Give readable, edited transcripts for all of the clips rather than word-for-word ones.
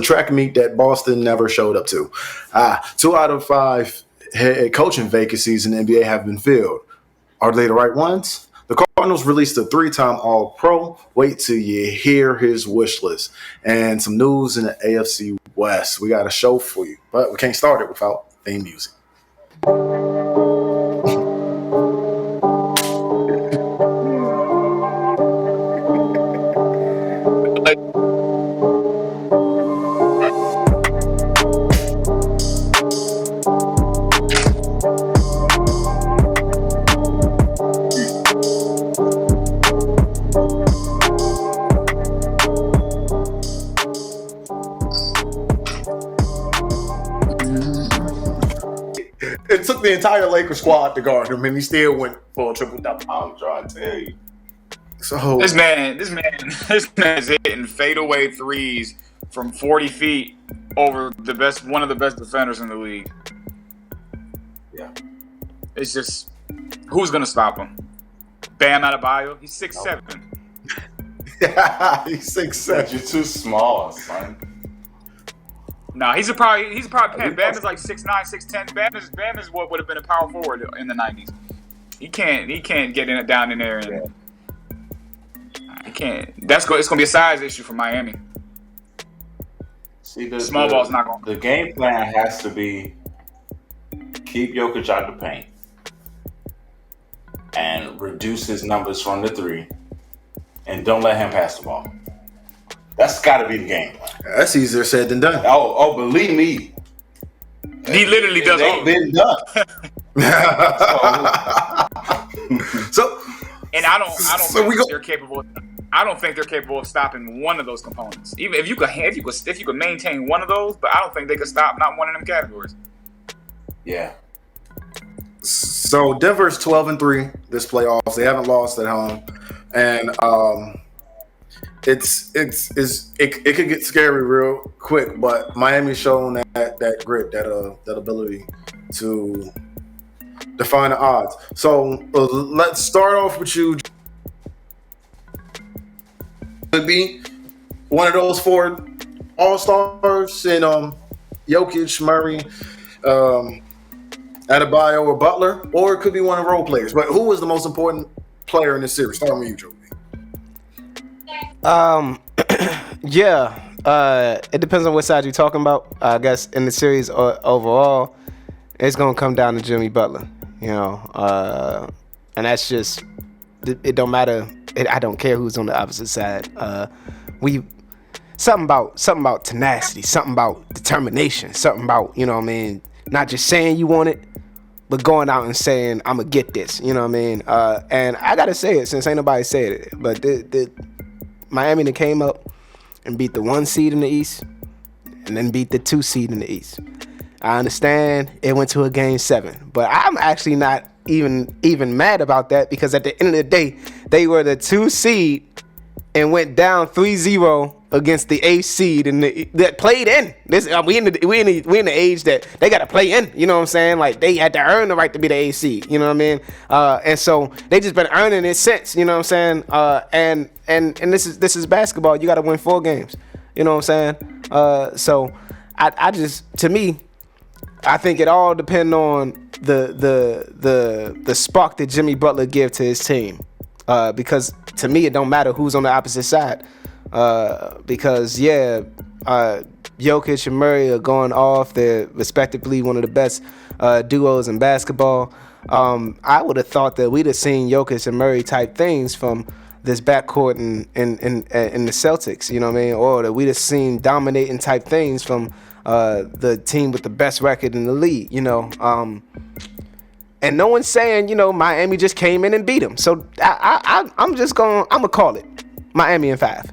track meet that Boston never showed up to. 2 out of 5 head coaching vacancies in the NBA have been filled. Are they the right ones? The Cardinals released a 3-time All-Pro. Wait till you hear his wish list. And some news in the AFC West. We got a show for you, but we can't start it without theme music. It took the entire Lakers squad to guard him, and he still went for a triple-double. I'm trying to tell you. So this man is hitting fadeaway threes from 40 feet over one of the best defenders in the league. Yeah, it's just who's gonna stop him? Bam Adebayo, he's 6'7". Yeah, he's 6'7". You're too small, son. Nah, he's probably Bam is like 6'9", 6'10". Bam is what would have been a power forward in the 90s. He can't get down in there and he can't. It's gonna be a size issue for Miami. See, small ball's not going. The game plan has to be keep Jokic out the paint and reduce his numbers from the 3, and don't let him pass the ball. That's got to be the game plan. That's easier said than done. Oh, believe me. He literally does all of it. Been done. So, and I don't think they're capable. I don't think they're capable of stopping one of those components. Even if you could maintain one of those, but I don't think they could stop not one of them categories. Yeah. So Denver's 12-3 this playoffs. They haven't lost at home, and it could get scary real quick. But Miami's shown that grit, that ability to define the odds. So let's start off with you. Could be one of those 4 all-stars in Jokic, Murray, Adebayo, or Butler, or it could be one of the role players. But who was the most important player in this series? Start with you, Joey. It depends on what side you're talking about. I guess in the series overall, it's gonna come down to Jimmy Butler. And that's just it. Don't matter. I don't care who's on the opposite side. Something about tenacity, something about determination, something about not just saying you want it, but going out and saying I'm gonna get this. You know what I mean? And I gotta say it since ain't nobody said it, but the Miami that came up and beat the 1 seed in the East, and then beat the 2 seed in the East. I understand it went to a game 7, but I'm actually not even mad about that, because at the end of the day, they were the 2 seed and went down 3-0 against the 8 seed and that played in. We in the age that they got to play in. You know what I'm saying? Like, they had to earn the right to be the 8 seed. You know what I mean? And so they just been earning it since. You know what I'm saying? And this is basketball. You got to win 4 games. You know what I'm saying? So I just, to me, I think it all depends on the spark that Jimmy Butler give to his team, because to me it don't matter who's on the opposite side, because Jokic and Murray are going off. They're respectively one of the best duos in basketball. I would have thought that we'd have seen Jokic and Murray type things from this backcourt in the Celtics, you know what I mean, or that we'd have seen dominating type things from the team with the best record in the league, and no one's saying, Miami just came in and beat them. So I'm gonna call it Miami in 5.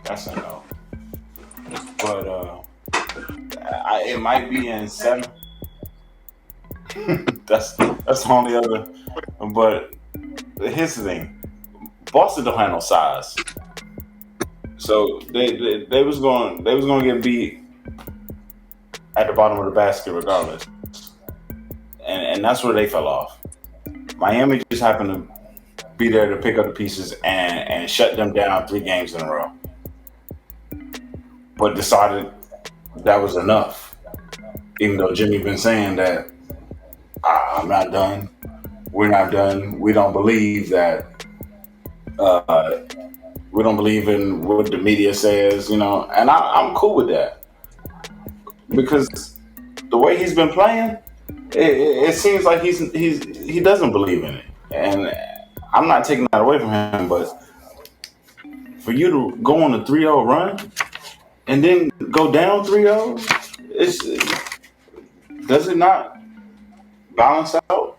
That's a no. But it might be in 7. that's the only other. But here's the thing: Boston don't have no size. So they was going to get beat at the bottom of the basket regardless, and that's where they fell off. Miami just happened to be there to pick up the pieces and shut them down 3 games in a row. but decided that was enough. Even though Jimmy been saying that I'm not done, we're not done. We don't believe that. We don't believe in what the media says, and I'm cool with that because the way he's been playing, it seems like he doesn't believe in it, and I'm not taking that away from him. But for you to go on a 3-0 run and then go down 3-0, does it not balance out?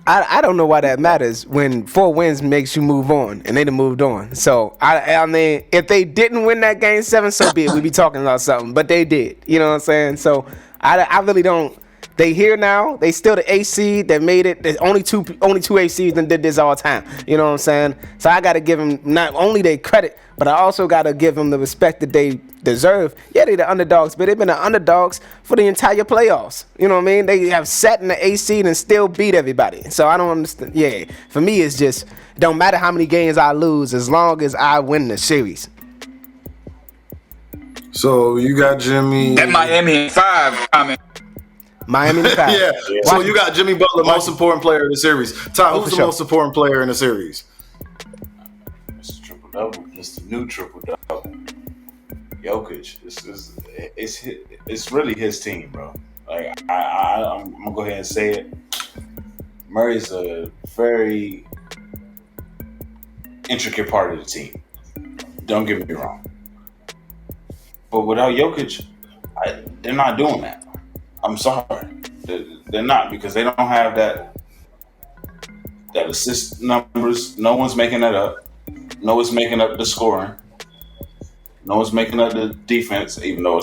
I don't know why that matters when 4 wins makes you move on, and they done moved on. So, I mean, if they didn't win that game 7, so be it. We'd be talking about something, but they did. You know what I'm saying? So, I really don't. They here now. They still the AC that made it. There's only two ACs that did this all time. You know what I'm saying? So I got to give them not only their credit, but I also got to give them the respect that they deserve. Yeah, they're the underdogs, but they've been the underdogs for the entire playoffs. You know what I mean? They have sat in the AC and still beat everybody. So I don't understand. Yeah, for me, it's just don't matter how many games I lose as long as I win the series. So you got Jimmy. That Miami 5 comment. Miami the 5. Yeah. So you got Jimmy Butler, most important player in the series. Ty, who's the most important player in the series? It's a triple double. It's the new triple double. Jokic. It's really his team, bro. Like I'm gonna go ahead and say it. Murray's a very intricate part of the team. Don't get me wrong. But without Jokic, they're not doing that. I'm sorry. They're not, because they don't have that assist numbers. No one's making that up. No one's making up the scoring. No one's making up the defense, even though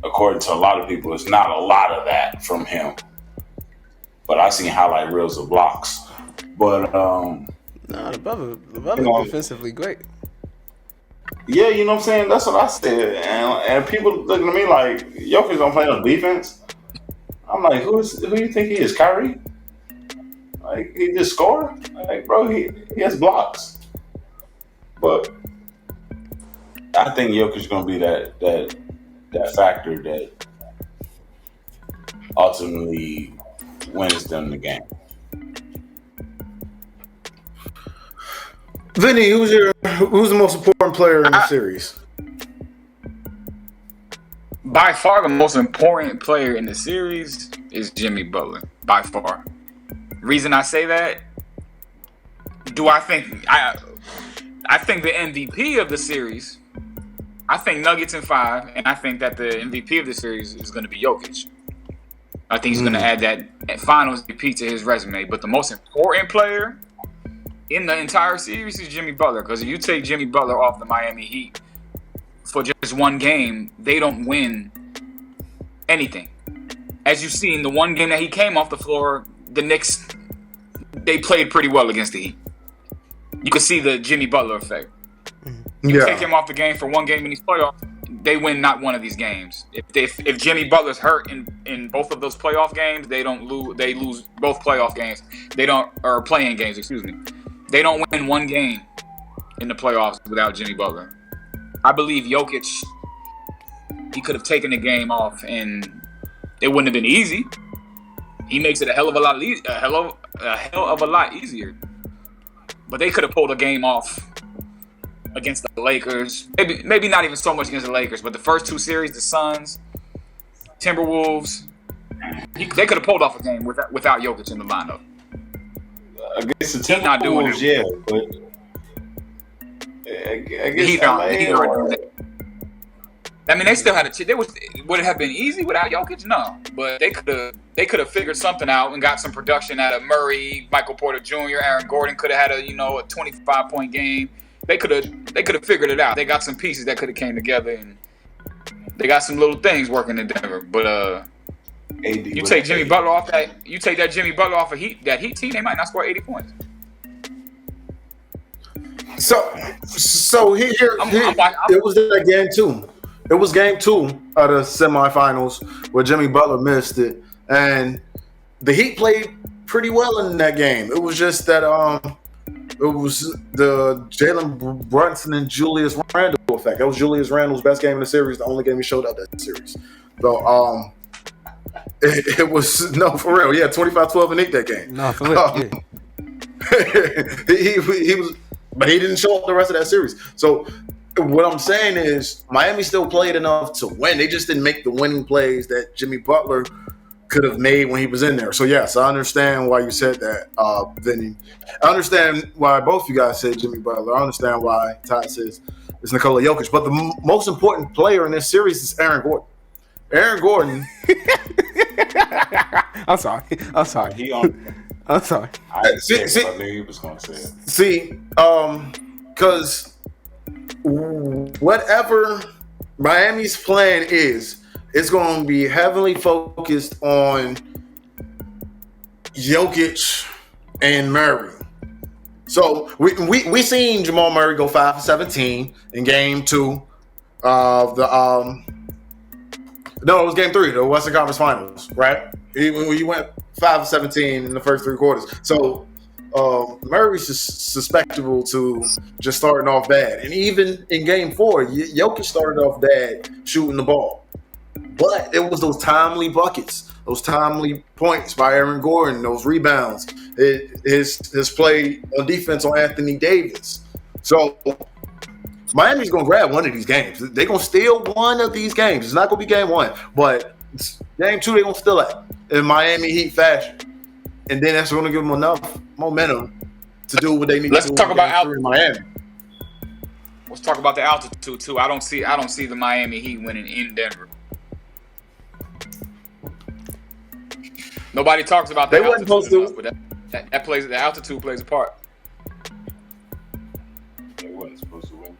according to a lot of people, it's not a lot of that from him. But I've seen highlight reels of blocks. But the brother defensively great. Yeah, you know what I'm saying? That's what I said. And people looking at me like, Jokic don't play no defense. I'm like, who you think he is? Kyrie? Like, he just scored? Like, bro, he has blocks. But I think Jokic is going to be that factor that ultimately wins them the game. Vinny, who's the most important player in the series? By far, the most important player in the series is Jimmy Butler. By far. Reason I say that, I think the MVP of the series, I think Nuggets in 5, and I think that the MVP of the series is going to be Jokic. I think he's going to add that finals MVP to his resume. But the most important player in the entire series is Jimmy Butler, because if you take Jimmy Butler off the Miami Heat for just one game, they don't win anything. As you've seen, the one game that he came off the floor, the Knicks, they played pretty well against the Heat. You can see the Jimmy Butler effect. You take him off the game for one game in these playoffs, they win not one of these games. If Jimmy Butler's hurt in both of those playoff games, they lose both playoff games. Or playing games, excuse me. They don't win one game in the playoffs without Jimmy Butler. I believe Jokic, he could have taken the game off, and it wouldn't have been easy. He makes it a hell of a lot easier. But they could have pulled a game off against the Lakers. Maybe not even so much against the Lakers, but the first 2 series, the Suns, Timberwolves, they could have pulled off a game without Jokic in the lineup. Against the Timberwolves, yeah, but he not doing that. I mean, they still had a chance. Would it have been easy without Jokic? No, but they could have figured something out and got some production out of Murray, Michael Porter Jr., Aaron Gordon could have had a 25-point game. They could have figured it out. They got some pieces that could have came together, and they got some little things working in Denver. But you take Jimmy Butler off that. You take that Jimmy Butler off that Heat team, they might not score 80 points. So here it was that game too. It was game 2 of the semifinals where Jimmy Butler missed it, and the Heat played pretty well in that game. It was just that It was the Jalen Brunson and Julius Randle effect. That was Julius Randle's best game in the series. The only game he showed up that series. So it was no for real. Yeah, 25-12 and 8 that game. No, for real. He was, but he didn't show up the rest of that series. So what I'm saying is Miami still played enough to win. They just didn't make the winning plays that Jimmy Butler could have made when he was in there. So yes, I understand why you said that, Vinny. I understand why both you guys said Jimmy Butler. I understand why Todd says it's Nikola Jokic. But the most important player in this series is Aaron Gordon. Aaron Gordon. I'm sorry. I'm sorry. I'm sorry. I knew he was going to say it. See, because whatever Miami's plan is, it's going to be heavily focused on Jokic and Murray. So we seen Jamal Murray go 5 for 17 in Game 2 of the no, it was Game 3, the Western Conference Finals, right? He went 5 for 17 in the first 3 quarters. So Murray's just susceptible to just starting off bad, and even in Game 4, Jokic started off bad shooting the ball. But it was those timely buckets, those timely points by Aaron Gordon, those rebounds, his play on defense on Anthony Davis. So Miami's going to grab one of these games. They're going to steal one of these games. It's not going to be Game 1, but Game 2 they're going to steal it in Miami Heat fashion. And then that's going to give them enough momentum to do what they need to do. Let's talk about in Miami. Let's talk about the altitude too. I don't see the Miami Heat winning in Denver. Nobody talks about the altitude enough, but that plays, the altitude plays a part. They wasn't supposed to win.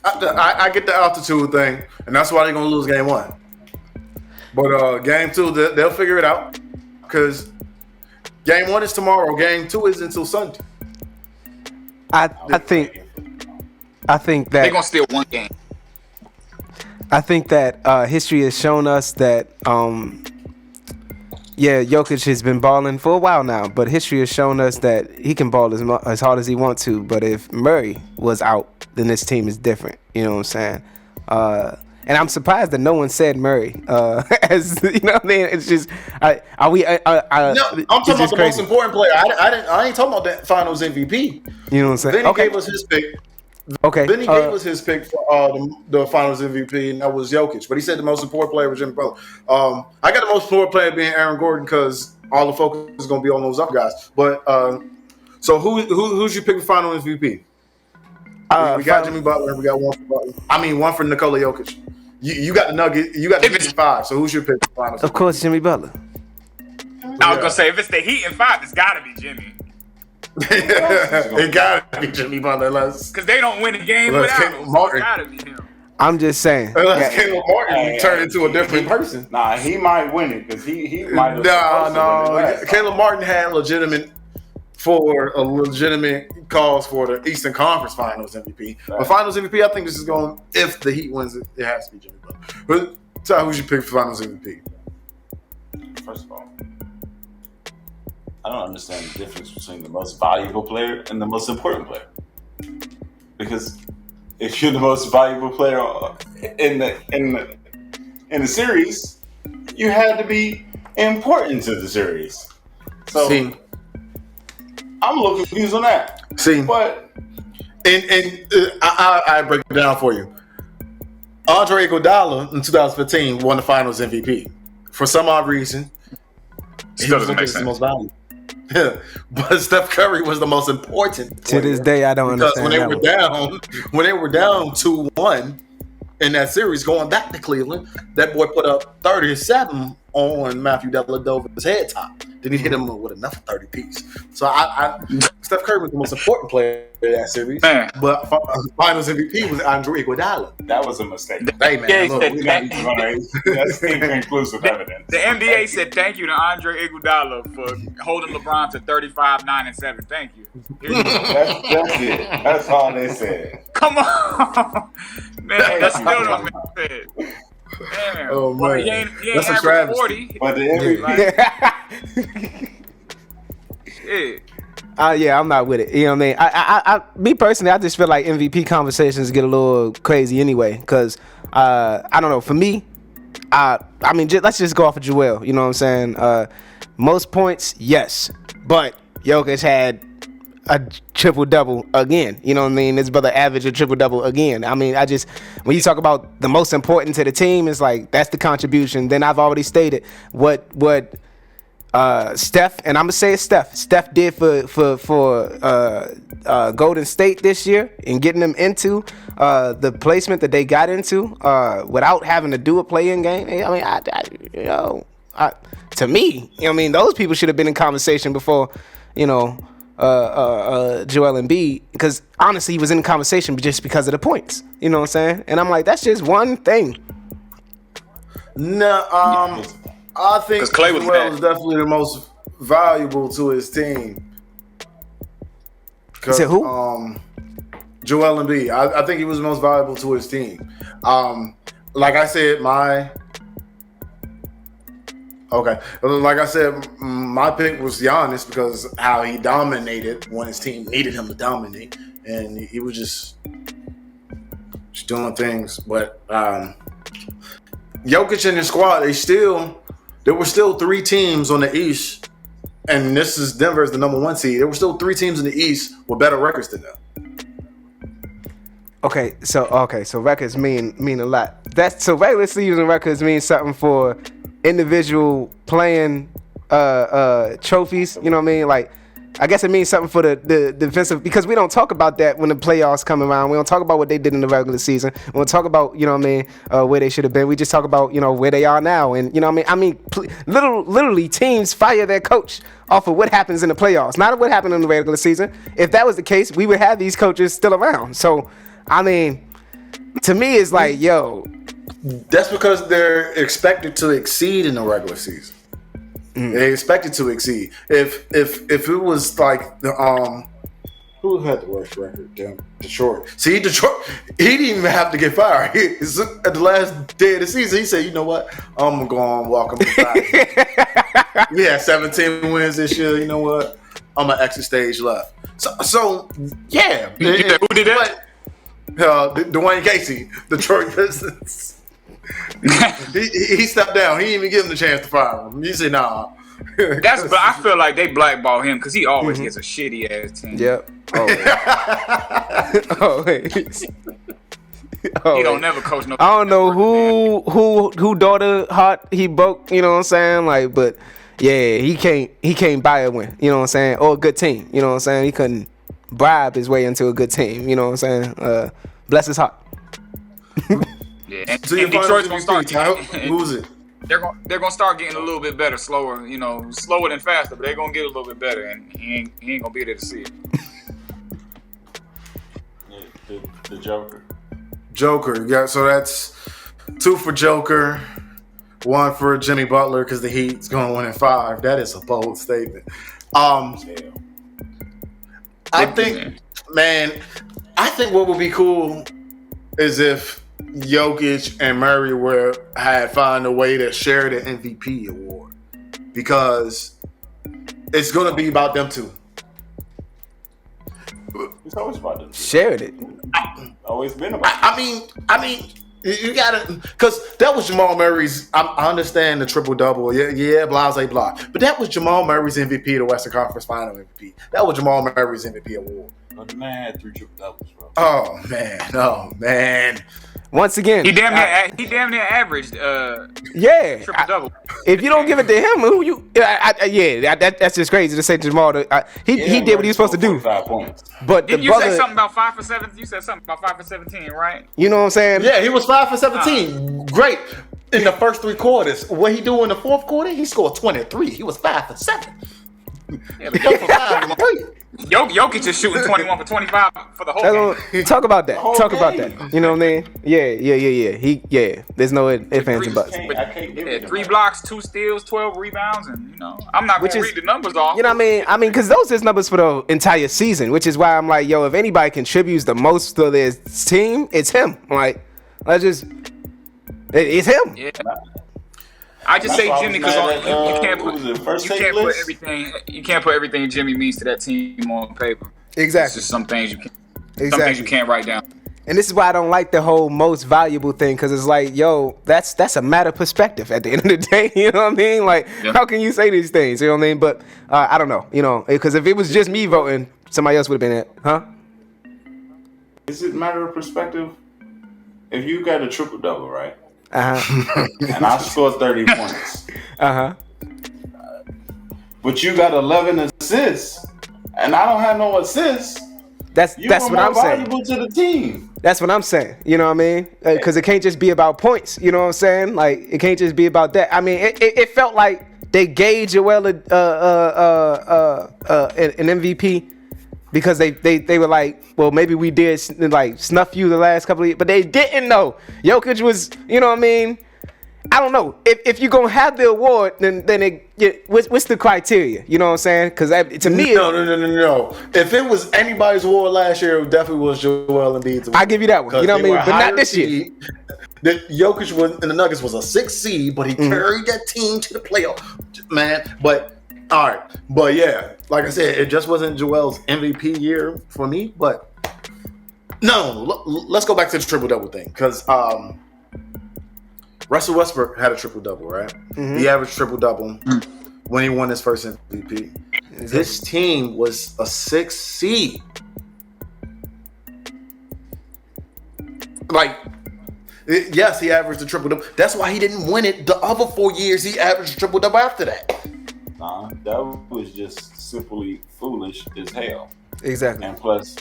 I get the altitude thing, and that's why they're going to lose Game 1. But Game 2, they'll figure it out because Game 1 is tomorrow. Game 2 is until Sunday. I think that They're going to steal one game. I think that history has shown us that Jokic has been balling for a while now, but history has shown us that he can ball as hard as he wants to. But if Murray was out, then this team is different. You know what I'm saying? And I'm surprised that no one said Murray. As you know what I mean? It's just, no, I'm talking about the most important player. I ain't talking about that Finals MVP. You know what I'm saying? Then he gave us his pick. Okay. Then he gave us his pick for the Finals MVP, and that was Jokic. But he said the most important player was Jimmy Butler. I got the most important player being Aaron Gordon because all the focus is going to be on those other guys. But so who's your pick for Final MVP? We got Jimmy Butler. We got one for Butler. I mean, one for Nikola Jokic. You got the Nugget. You got the Heat in 5. So who's your pick for Finals? Of course, Jimmy Butler. I was gonna say if it's the Heat in 5, it's got to be Jimmy. It gotta be Jimmy Butler, because they don't win a game without him. So it's gotta be him. I'm just saying. Unless Caleb Martin turned into a different person. Nah, he might win it because he might have. No. Caleb Martin had legitimate cause for the Eastern Conference Finals MVP. Right. But Finals MVP, I think this is going. If the Heat wins it has to be Jimmy Butler. But Ty, who's your pick for Finals MVP? First of all, I don't understand the difference between the most valuable player and the most important player. Because if you're the most valuable player in the series, you had to be important to the series. So I'm a little confused on that. But I break it down for you. Andre Iguodala in 2015 won the Finals MVP. For some odd reason, he was the most valuable. But Steph Curry was the most important player. To this day, I don't understand. When they were down 2-1 in that series, going back to Cleveland, that boy put up 37 on Matthew Dellavedova's head top. Then he hit him with another 30 piece. So Steph Curry was the most important player in that series. Man. But Finals MVP was Andre Iguodala. That was a mistake. Hey man, look, that's inconclusive evidence. The NBA said thank you to Andre Iguodala for holding LeBron to 35, 9, and 7. Thank you. That's it. That's all they said. Come on, man. That's still don't make sense. Damn. Oh man, well, he ain't that's a travesty. 40. But the MVP, Shit. Yeah, I'm not with it. You know what I mean? Me personally, I just feel like MVP conversations get a little crazy anyway. Because I don't know. For me, I mean, let's just go off of Joel. You know what I'm saying? Most points, yes, but Jokic had a triple double again. You know what I mean? His brother averaged a triple double again. I mean, when you talk about the most important to the team, it's like that's the contribution. Then I've already stated what Steph, and I'm gonna say it's Steph did for Golden State this year and getting them into the placement that they got into without having to do a play-in game. I mean, to me, you know what I mean, those people should have been in conversation before, Joel Embiid, because honestly, he was in conversation just because of the points. You know what I'm saying? And I'm like, that's just one thing. No, I think Joel is definitely the most valuable to his team. You said who? Joel Embiid. I think he was the most valuable to his team. Like I said, my pick was Giannis because how he dominated when his team needed him to dominate, and he was just doing things. But Jokic and his squad, there were still 3 teams on the East, and this is Denver as the number 1 seed. There were still 3 teams in the East with better records than them. Okay, so records mean a lot. So regular season records mean something for individual playing trophies. You know what I mean? Like, I guess it means something for the defensive, because we don't talk about that when the playoffs come around. We don't talk about what they did in the regular season. We don't talk about, you know what I mean, where they should have been. We just talk about, where they are now. And, you know what I mean? Literally teams fire their coach off of what happens in the playoffs, not what happened in the regular season. If that was the case, we would have these coaches still around. So, I mean, to me, it's like, yo. That's because they're expected to exceed in the regular season. They expected to exceed. If it was like the who had the worst record? Damn, Detroit. See, Detroit, he didn't even have to get fired. At the last day of the season, he said, "You know what? I'm gonna go on walk him inside." We had 17 wins this year. You know what? I'm gonna exit stage left. So yeah. Who did that? Dwayne Casey, Detroit Pistons. he stepped down. He didn't even give him the chance to fire him. He said, "Nah." But I feel like they blackball him because he always gets a shitty ass team. Yep. He don't never coach no. I don't know who daughter heart he broke. You know what I'm saying? Like, but yeah, he can't buy a win. You know what I'm saying? Or a good team. You know what I'm saying? He couldn't bribe his way into a good team. You know what I'm saying? Bless his heart. Yeah, and Detroit's gonna start. Who's it? They're gonna start getting a little bit better, slower. Slower than faster, but they're gonna get a little bit better, and he ain't gonna be there to see it. Yeah, the Joker. Joker, yeah. So that's 2 for Joker, 1 for Jimmy Butler because the Heat's going to win in 5. That is a bold statement. I think what would be cool is if Jokic and Murray had found a way to share the MVP award, because it's going to be about them 2. It's always about them 2. Shared it. Always been about. I mean, you gotta, because that was Jamal Murray's. I understand the triple double, yeah, blah, but that was Jamal Murray's MVP, the Western Conference Final MVP. That was Jamal Murray's MVP award. But the man had 3 triple doubles, bro. Oh man. Once again, he damn near averaged triple double. If you don't give it to him, who you? That's just crazy to say Jamal. He did what he was supposed to do. 5 points. But didn't you say something about 5 for 7? You said something about 5 for 17, right? You know what I'm saying? Yeah, he was 5 for 17. Great in the first 3 quarters. What he do in the fourth quarter? He scored 23. He was 5 for 7. Yeah, but Jokic is shooting 21 for 25 for the whole game. Talk about that. You know what I mean? Yeah. There's no ifs, ands, and buts. 3 blocks, 2 steals, 12 rebounds, and I'm not going to read the numbers off. You know what I mean? Because those is numbers for the entire season, which is why I'm like, yo, if anybody contributes the most to this team, it's him. Like, it's him. Yeah. I just That's say why I Jimmy was because mad at, you can't what put was it, first you take can't put list? everything you can't put everything Jimmy means to that team on paper. It's Exactly. just some things you can't. Some things Exactly. you can't write down. And this is why I don't like the whole most valuable thing, because it's like, yo, that's a matter of perspective at the end of the day. You know what I mean? Like, Yeah. how can you say these things? You know what I mean? But I don't know. You know, because if it was just me voting, somebody else would have been it, huh? Is it a matter of perspective? If you got a triple double, right? Uh-huh. And I scored 30 points, Uh-huh. but you got 11 assists, and I don't have no assists, That's you what were more I'm saying. valuable to the team. That's what I'm saying. You know what I mean? Because it can't just be about points. You know what I'm saying? Like, it can't just be about that. I mean, it felt like they gave Joel an MVP because they were like, well, maybe we did like snuff you the last couple of years, but they didn't know. Jokic was, you know what I mean? I don't know. If you're gonna have the award, then what's the criteria? You know what I'm saying? Because to me, No. If it was anybody's award last year, it definitely was Joel Embiid's award. I give you that one. You know what I mean? But not this year. The Jokic was and the Nuggets was a 6th seed, but he carried that team to the playoff, man. But all right, but yeah, like I said, it just wasn't Joel's MVP year for me. But no, let's go back to the triple double thing because Russell Westbrook had a triple double, right? Mm-hmm. He averaged triple double when he won his first MVP. This team was a 6th seed. Like, yes, he averaged a triple double. That's why he didn't win it. The other 4 years, he averaged a triple double after that. Nah, that was just simply foolish as hell. Exactly. And plus,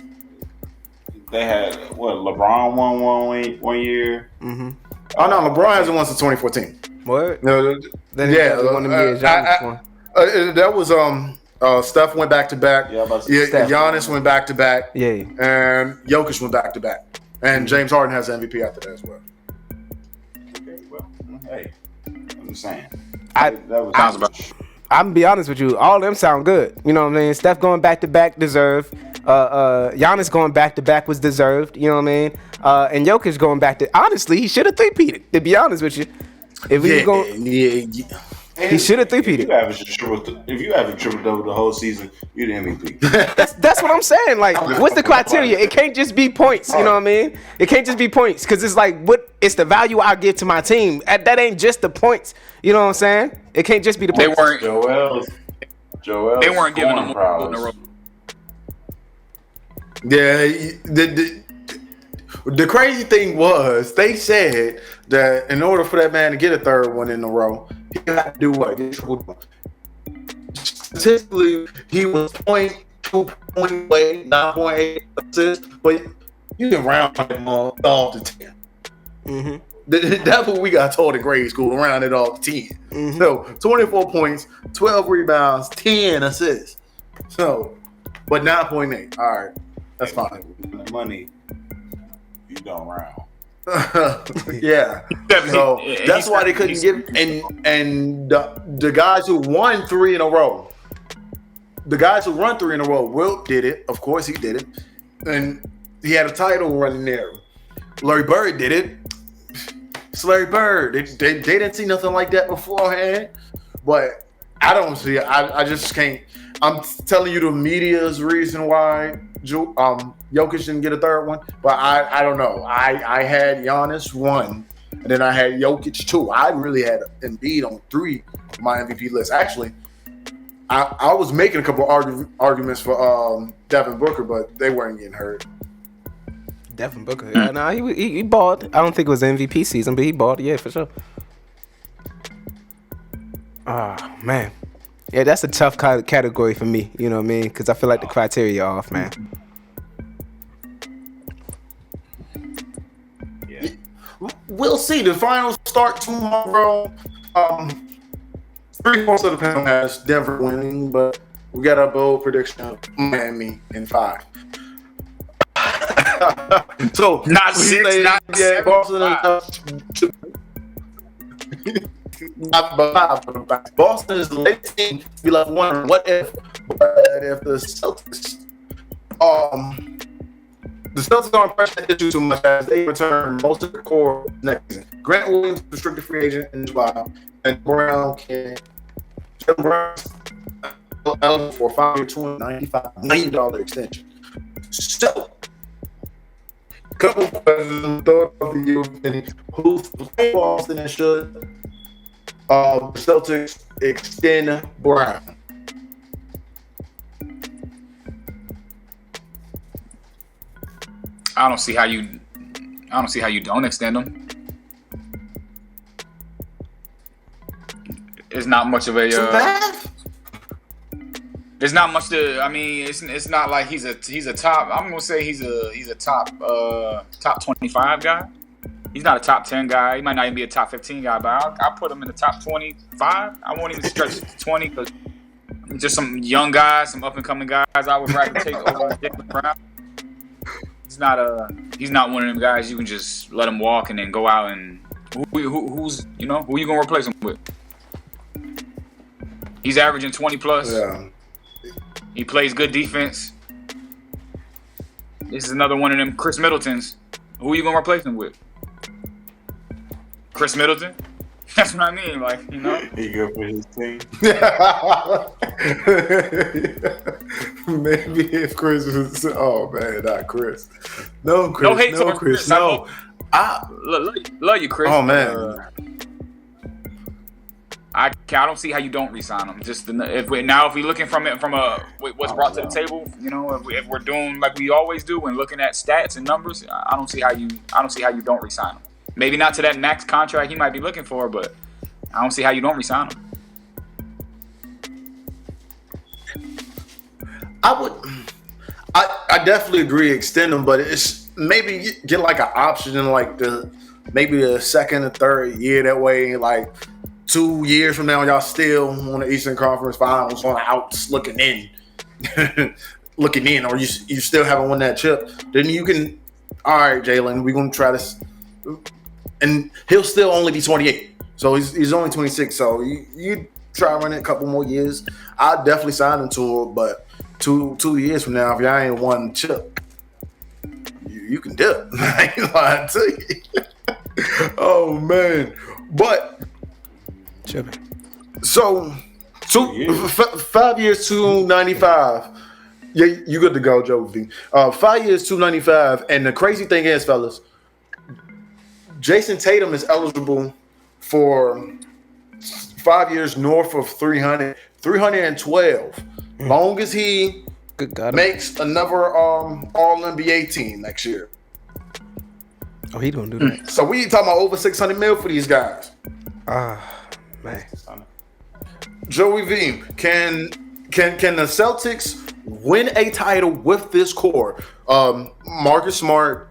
they had LeBron won one year. Mm-hmm. Oh no, LeBron hasn't won since 2014. What? No, Then he won the years Giannis won. that was Steph went back to back. Yeah, about to say Steph. Giannis went back to back. Yeah. And Jokic went back to back. And James Harden has the MVP after that as well. Okay, well, hey, I'm just saying. I'm gonna be honest with you. All of them sound good. You know what I mean? Steph going back to back deserved. Giannis going back to back was deserved. You know what I mean? And Jokic going back to honestly, he should have three-peated. To be honest with you, if we going, he should have three-peated. If you average triple double the whole season, you're the MVP. That's what I'm saying. Like, what's the criteria? It can't just be points. You know what I mean? It can't just be points because it's like it's the value I give to my team. That ain't just the points. You know what I'm saying? It can't just be the points. Joel. They weren't giving them problems. in a row. Yeah, the crazy thing was they said that in order for that man to get a third one in a row, he had to do what? Get triple double. Statistically, he was 0.2 point away, 9.8 assists, but you can round him all to 10. Mm-hmm. That's what we got told in grade school, round it all to 10. Mm-hmm. So 24 points, 12 rebounds, 10 assists. So, but 9.8. All right, that's fine. The money, you don't round. Yeah. So that's why they couldn't give and the guys who won 3 in a row. The guys who run 3 in a row, Wilt did it. Of course he did it. And he had a title running there. Larry Bird did it. It's Larry Bird. They didn't see nothing like that beforehand. But I don't see it. I just can't. I'm telling you the media's reason why Jokic didn't get a third one. But I don't know. I had Giannis 1. And then I had Jokic 2. I really had Embiid on 3 on my MVP list. Actually, I was making a couple arguments for Devin Booker, but they weren't getting hurt. Devin Booker. Yeah, nah, he balled. I don't think it was MVP season, but he balled. Yeah, for sure. Ah, man. Yeah, that's a tough category for me. You know what I mean? Because I feel like the criteria are off, man. Yeah. We'll see. The finals start tomorrow. 3/4 of the panel has Denver winning, but we got a bold prediction of Miami in 5. So Not 6, not 7, Boston 5. Not 5. Boston is the latest team. Be left wondering what if the Celtics aren't pressing the issue too much as they return most of the core next season. Grant Williams, restricted free agent in July, and Brown can. Jalen Brown's eligible for a 5-year, $295 million extension. So, couple of questions thought of you, who's playing Boston and should Celtics extend Brown? I don't see how you don't extend him. It's not much of a. There's not much to. I mean, it's not like he's a top. I'm gonna say he's a top 25 guy. He's not a top 10 guy. He might not even be a top 15 guy, but I'll put him in the top 25. I won't even stretch it to 20 because just some young guys, some up and coming guys. I would rather take over Jalen Brown. He's not one of them guys you can just let him walk and then go out and who you gonna replace him with? He's averaging 20 plus. Yeah. He plays good defense. This is another one of them Chris Middletons. Who are you gonna replace him with? Chris Middleton? That's what I mean. Like, you know. He good for his team. Maybe if Chris was. Oh man, not Chris. No, Chris. No hate no, towards Chris. Chris. No. Love you, Chris. Oh man. I don't see how you don't re-sign him. Just if we're looking from what's brought to the table, you know, if we're doing like we always do and looking at stats and numbers, I don't see how you don't re-sign him. Maybe not to that max contract he might be looking for, but I don't see how you don't re-sign him. I definitely agree extend him, but it's maybe get like an option in like maybe the second or third year. That way, like 2 years from now, y'all still on the Eastern Conference Finals on the outs looking in, or you still haven't won that chip. Then you can, all right, Jalen, we're gonna try this, and he'll still only be 28, so he's only 26. So you try running a couple more years. I'd definitely sign him to it, but 2 years from now, if y'all ain't won the chip, you can dip. I ain't lying to you. Oh man, but. So 5 years, 295. Yeah, you good to go, Joe V. 5 years, 295. And the crazy thing is, fellas, Jason Tatum is eligible for 5 years north of 312. Long as he makes another All-NBA team next year. Oh, he don't do that. So we talking about over $600 million for these guys. Man. Joey V, can the Celtics win a title with this core? Marcus Smart,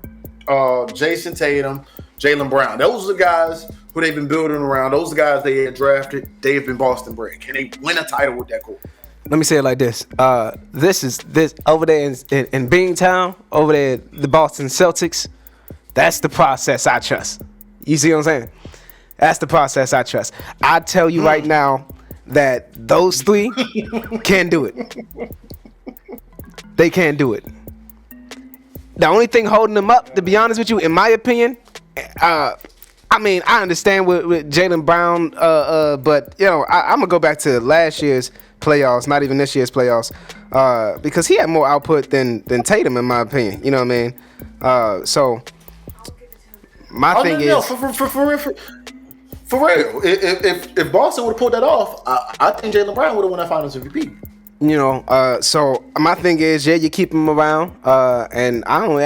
Jason Tatum, Jaylen Brown. Those are the guys who they've been building around. Those are the guys they had drafted. They have been Boston bred. Can they win a title with that core? Let me say it like this. This over there in Beantown, over there, the Boston Celtics. That's the process I trust. You see what I'm saying? That's the process I trust. I tell you right now that those three can do it. They can do it. The only thing holding them up, to be honest with you, in my opinion, I mean, I understand with Jaylen Brown, but you know, I'm gonna go back to last year's playoffs, not even this year's playoffs, because he had more output than Tatum, in my opinion. You know what I mean? So my thing is. For real, if Boston would have pulled that off, I think Jaylen Brown would have won that Finals MVP. You know, so my thing is, yeah, you keep him around, and I don't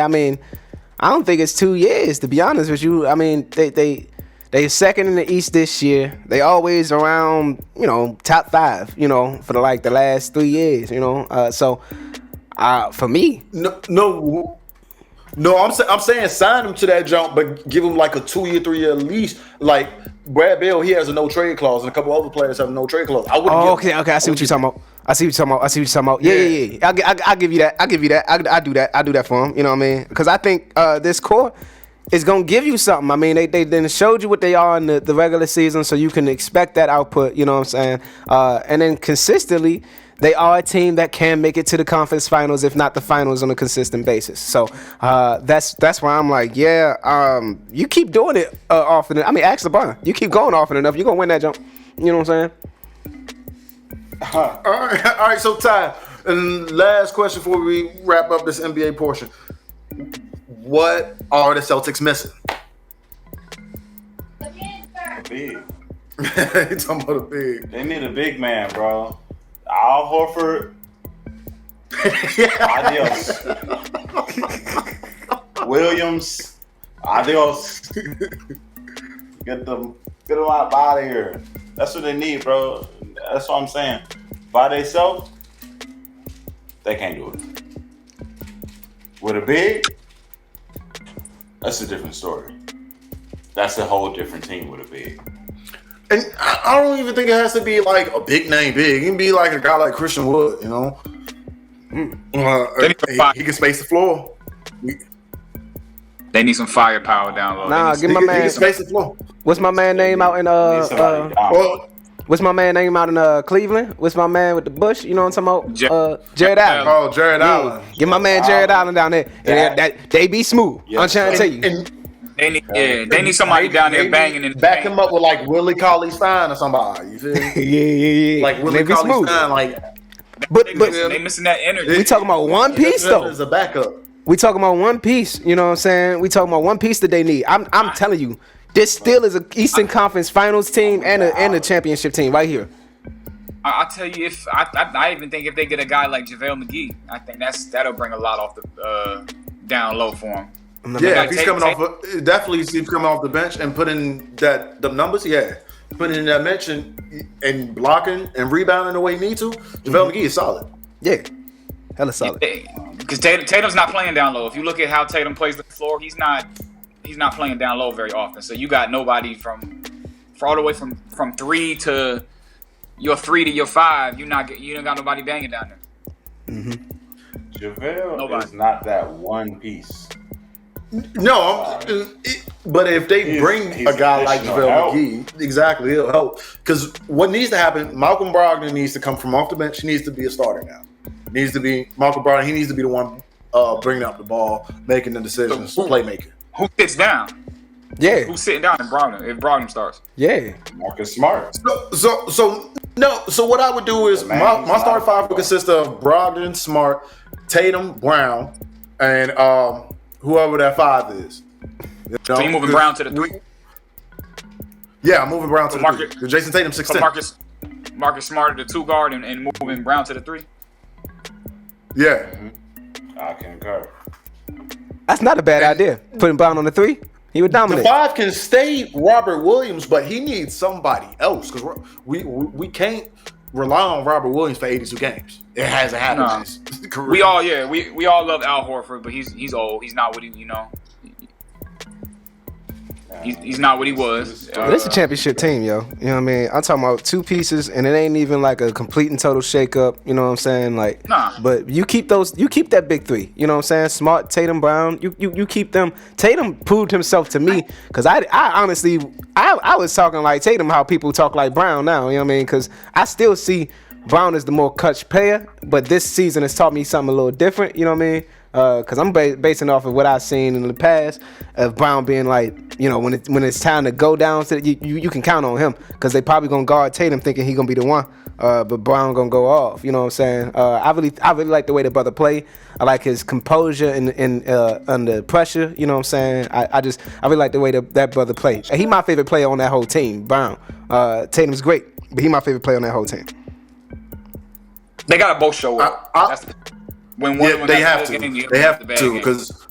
think it's 2 years, to be honest with you. I mean, they second in the East this year. They always around, you know, top 5, you know, for the last 3 years, you know. So for me, no, I'm saying sign him to that jump, but give him like a 2 year, 3 year lease. Like Brad Beal, he has a no trade clause, and a couple other players have a no trade clause. Okay. I see what you're talking about. Yeah. I'll give you that. I do that. I do that for him. You know what I mean? Because I think this core is gonna give you something. I mean, they then showed you what they are in the regular season, so you can expect that output. You know what I'm saying? And then consistently, they are a team that can make it to the conference finals, if not the finals, on a consistent basis. So that's why I'm like, yeah, you keep doing it often. I mean, ask LeBron. You keep going often enough, you're gonna win that jump. You know what I'm saying? All right. So Ty, and last question before we wrap up this NBA portion: what are the Celtics missing? Big. You talking about a big? They need a big man, bro. Al Horford. Adios. Williams. Adios. Get them out of here. That's what they need, bro. That's what I'm saying. By themselves, they can't do it. With a big, that's a different story. That's a whole different team with a big. And I don't even think it has to be like a big name big. It can be like a guy like Christian Wood, you know. He can space the floor. They need some firepower down low. Nah, give my He man. can space the floor. What's my man name out in Well, What's my man name out in Cleveland? What's my man with the bush? You know what I'm talking about? Jared Allen. oh, Jared Allen. Get my man Jared Allen down there, and they be smooth. I'm trying to tell you. And They need somebody down there banging and back him up with like Willie Cauley-Stein or somebody. You feel me? yeah. Like Willie They be smooth. Cauley-Stein, like But they missing that energy. we talking about one piece though. As a backup. We talking about one piece. You know what I'm saying? We talking about one piece that they need. I'm telling you, this still is a Eastern Conference Finals team and a championship team right here. I'll tell you, if I even think if they get a guy like JaVale McGee, I think that'll bring a lot off the down low for him. Yeah, if he's coming off, definitely see him coming off the bench and putting the numbers. Yeah, putting in that bench and blocking and rebounding the way he needs to. JaVale McGee is solid. Yeah, hella solid. Because Tatum's not playing down low. If you look at how Tatum plays the floor, he's not playing down low very often. So you got nobody from all the way from 3 to your 3 to your 5. You don't got nobody banging down there. JaVale is not that one piece. No, but if they bring a guy like JaVale McGee, exactly, it'll help. Because what needs to happen, Malcolm Brogdon needs to come from off the bench. He needs to be a starter now. Needs to be Malcolm Brogdon. He needs to be the one bringing up the ball, making the decisions, playmaking. Who sits down? Yeah. Who's sitting down if Brogdon starts? Yeah. Marcus Smart. So what I would do is my starting five would consist of Brogdon, Smart, Tatum, Brown, and whoever that 5 is. You know? So you moving Brown to the 3? Yeah, I'm moving Brown to the 3. Jason Tatum 6'10". So Marcus Smart to the 2 guard and moving Brown to the 3. Yeah. I concur. That's not a bad idea. Putting Brown on the 3, he would dominate. The 5 can stay Robert Williams, but he needs somebody else because we can't rely on Robert Williams for 82 games. It hasn't happened in his career. We all love Al Horford, but he's old. He's not what he He's not what he was. But it's a championship team, yo. You know what I mean? I'm talking about 2 pieces, and it ain't even like a complete and total shakeup. You know what I'm saying? Like, nah. But you keep that big 3. You know what I'm saying? Smart, Tatum, Brown. You keep them. Tatum proved himself to me because I honestly was talking like Tatum how people talk like Brown now. You know what I mean? Because I still see Brown as the more clutch player, but this season has taught me something a little different. You know what I mean? Because I'm basing off of what I've seen in the past of Brown being like, you know, when it's time to go down, so you can count on him because they probably gonna guard Tatum thinking he gonna be the one, but Brown gonna go off. You know what I'm saying? I really like the way the brother play. I like his composure and under pressure. You know what I'm saying? I really like the way that brother play. He my favorite player on that whole team. Brown, Tatum's great, but he my favorite player on that whole team. They gotta both show up. They have to because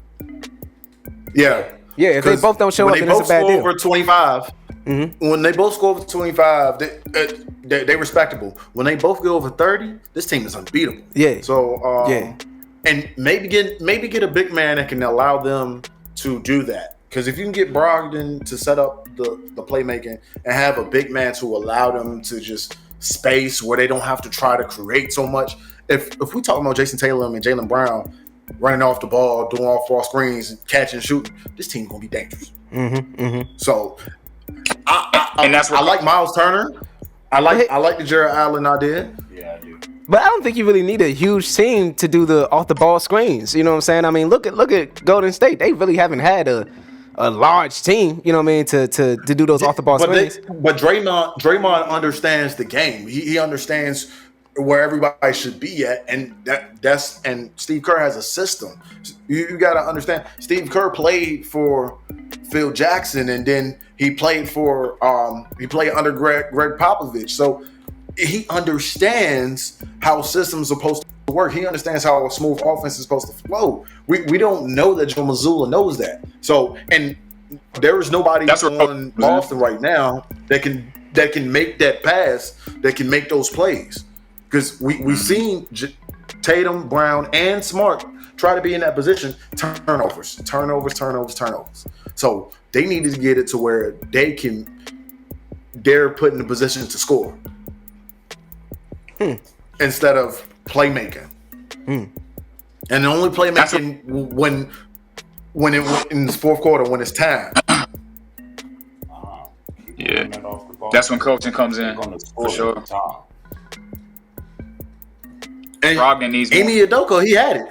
if they both don't show up, then it's a bad deal. Over 25, when they both score over 25, they respectable. When they both go over 30, this team is unbeatable. Yeah. So and maybe get a big man that can allow them to do that. Because if you can get Brogdon to set up the playmaking and have a big man to allow them to just space where they don't have to try to create so much. If we talking about Jason Tatum and Jaylen Brown running off the ball, doing off-ball screens, catching and shooting, this team gonna be dangerous. So I like Miles Turner. I like the Jared Allen idea. Yeah, I do. But I don't think you really need a huge team to do the off the ball screens. You know what I'm saying? I mean, look at Golden State. They really haven't had a a large team. You know what I mean? To do those off the ball swings. But Draymond understands the game. He understands where everybody should be at, and and Steve Kerr has a system. You got to understand. Steve Kerr played for Phil Jackson, and then he played under Greg Popovich. So he understands how systems are supposed to work. He understands how a smooth offense is supposed to flow. We don't know that Joe Mazzulla knows that. So, and there is nobody on Boston right now that can make that pass, that can make those plays. Because we've seen Tatum, Brown, and Smart try to be in that position. Turnovers. So they needed to get it to where they're put in a position to score instead of playmaking. And the only playmaking when in the fourth quarter when it's time. Yeah, that's when coaching comes in for sure. And Brogdon needs Amy Udoka, he had it.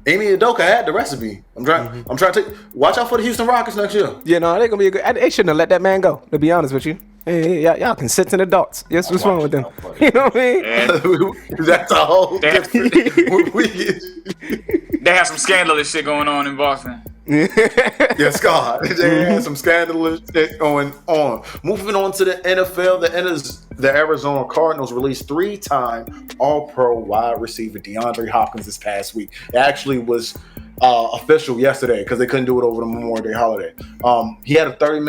Amy Udoka had the recipe. I'm trying to watch out for the Houston Rockets next year. Yeah, no, they're gonna be a good. They shouldn't have let that man go. To be honest with you, y'all consistent adults. Yes, what's wrong with them? You know what I mean? That's a whole different. They have some scandalous shit going on in Boston. Yes, God. They had some scandalous shit going on. Moving on to the NFL, the Arizona Cardinals released 3-time All-Pro wide receiver DeAndre Hopkins this past week. It actually was official yesterday because they couldn't do it over the Memorial Day holiday. He had a $30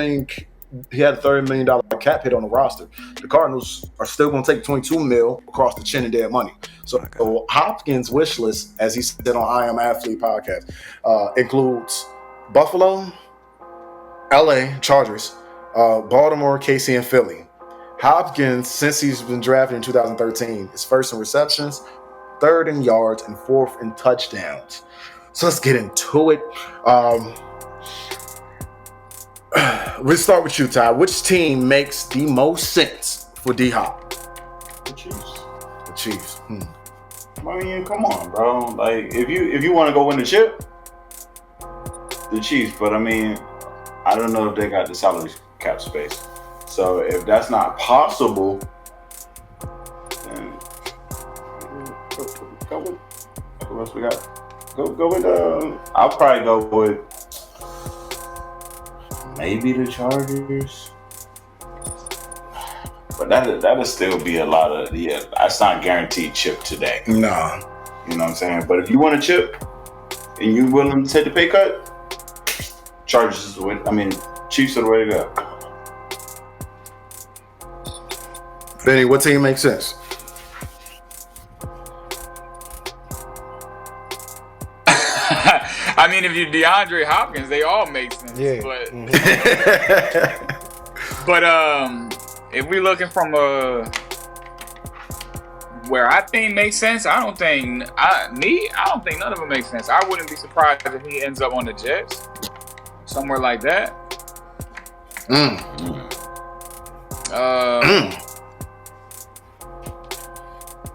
million cap hit on the roster. The Cardinals are still going to take $22 million across the chin and dead money. So Hopkins' wish list, as he said on I Am Athlete podcast, includes Buffalo, LA Chargers, Baltimore, KC, and Philly. Hopkins, since he's been drafted in 2013, is first in receptions, third in yards, and fourth in touchdowns. So let's get into it. We'll start with you, Ty. Which team makes the most sense for D-Hop? The Chiefs. The Chiefs. I mean, come on, bro. Like, if you want to go win the chip, the Chiefs. But I mean, I don't know if they got the salary cap space. So if that's not possible, then go with what else we got? Go with I'll probably go with maybe the Chargers. But that'll still be a lot of that's not guaranteed chip today. Nah. You know what I'm saying? But if you want a chip and you're willing to take the pay cut, Chargers is the way. I mean, Chiefs are the way to go. Benny, what team makes sense? I mean, if you're DeAndre Hopkins, they all make sense. Yeah. But if we're looking from where I think makes sense, I don't think none of them make sense. I wouldn't be surprised if he ends up on the Jets, somewhere like that.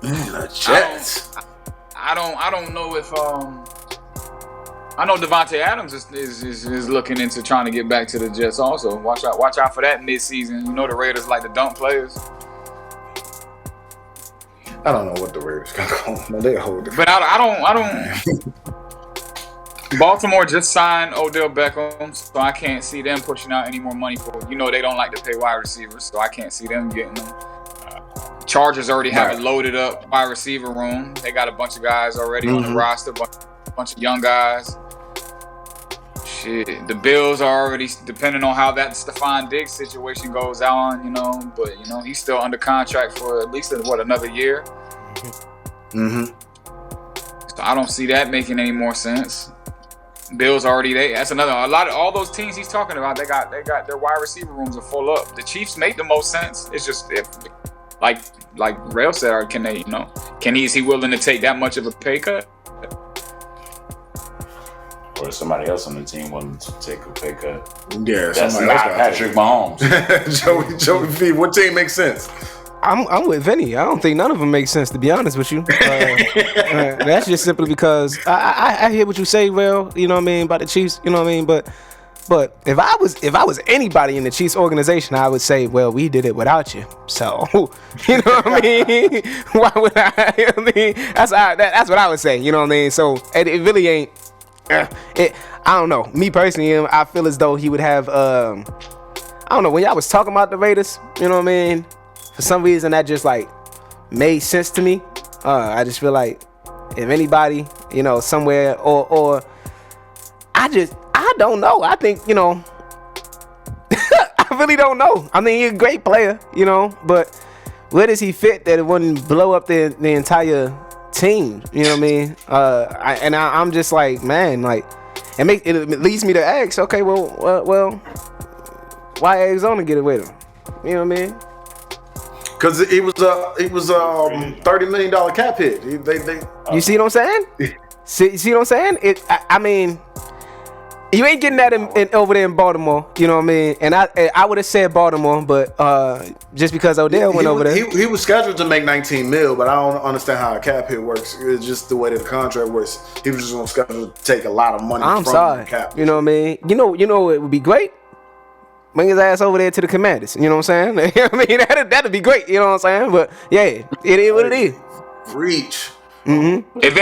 The Jets. I don't know if I know Devontae Adams is looking into trying to get back to the Jets also. Watch out for that midseason. You know the Raiders like to dump players. I don't know what the Raiders got going on. They a whole different. But I don't. Baltimore just signed Odell Beckham, so I can't see them pushing out any more money for. You know they don't like to pay wide receivers, so I can't see them getting them. Chargers already have a loaded up wide receiver room. They got a bunch of guys already on the roster, bunch of young guys. Shit, the Bills are already depending on how that Stephon Diggs situation goes on, you know. But you know he's still under contract for at least another year. So I don't see that making any more sense. Bills already that's all those teams he's talking about. They got their wide receiver rooms are full up. The Chiefs make the most sense. It's just if like Rail said, is he willing to take that much of a pay cut? Or is somebody else on the team willing to take a pay cut? Yeah, that's somebody not else Patrick Mahomes. Joey V, what team makes sense? I'm with Vinny. I don't think none of them make sense, to be honest with you. That's just simply because I hear what you say, Rail, you know what I mean, about the Chiefs, you know what I mean, but But if I was anybody in the Chiefs organization, I would say, well, we did it without you. So, you know what I mean? Why would I? You know what I mean, that's what I would say. You know what I mean? So it really ain't. I don't know. Me personally, I feel as though he would have. I don't know. When y'all was talking about the Raiders, you know what I mean? For some reason, that just like made sense to me. I just feel like if anybody, you know, somewhere or I don't know. I think, you know, I really don't know. I mean, he's a great player, you know, but where does he fit that it wouldn't blow up the entire team? You know what I mean? I'm just like, man, like, it leads me to ask, okay, well, why Arizona get away with him? You know what I mean? Because it was $30 million cap hit. You see what I'm saying? see what I'm saying? I mean, you ain't getting that over there in Baltimore. You know what I mean? And I would have said Baltimore, but just because Odell went over there, he was scheduled to make $19 million, but I don't understand how a cap hit works. It's just the way that the contract works. He was just on schedule to take a lot of money from the cap. You know what I mean? You know it would be great. Bring his ass over there to the Commanders. You know what I'm saying? You know what I mean? That'd be great. You know what I'm saying? But yeah, it is what it is. Reach. Mm-hmm. If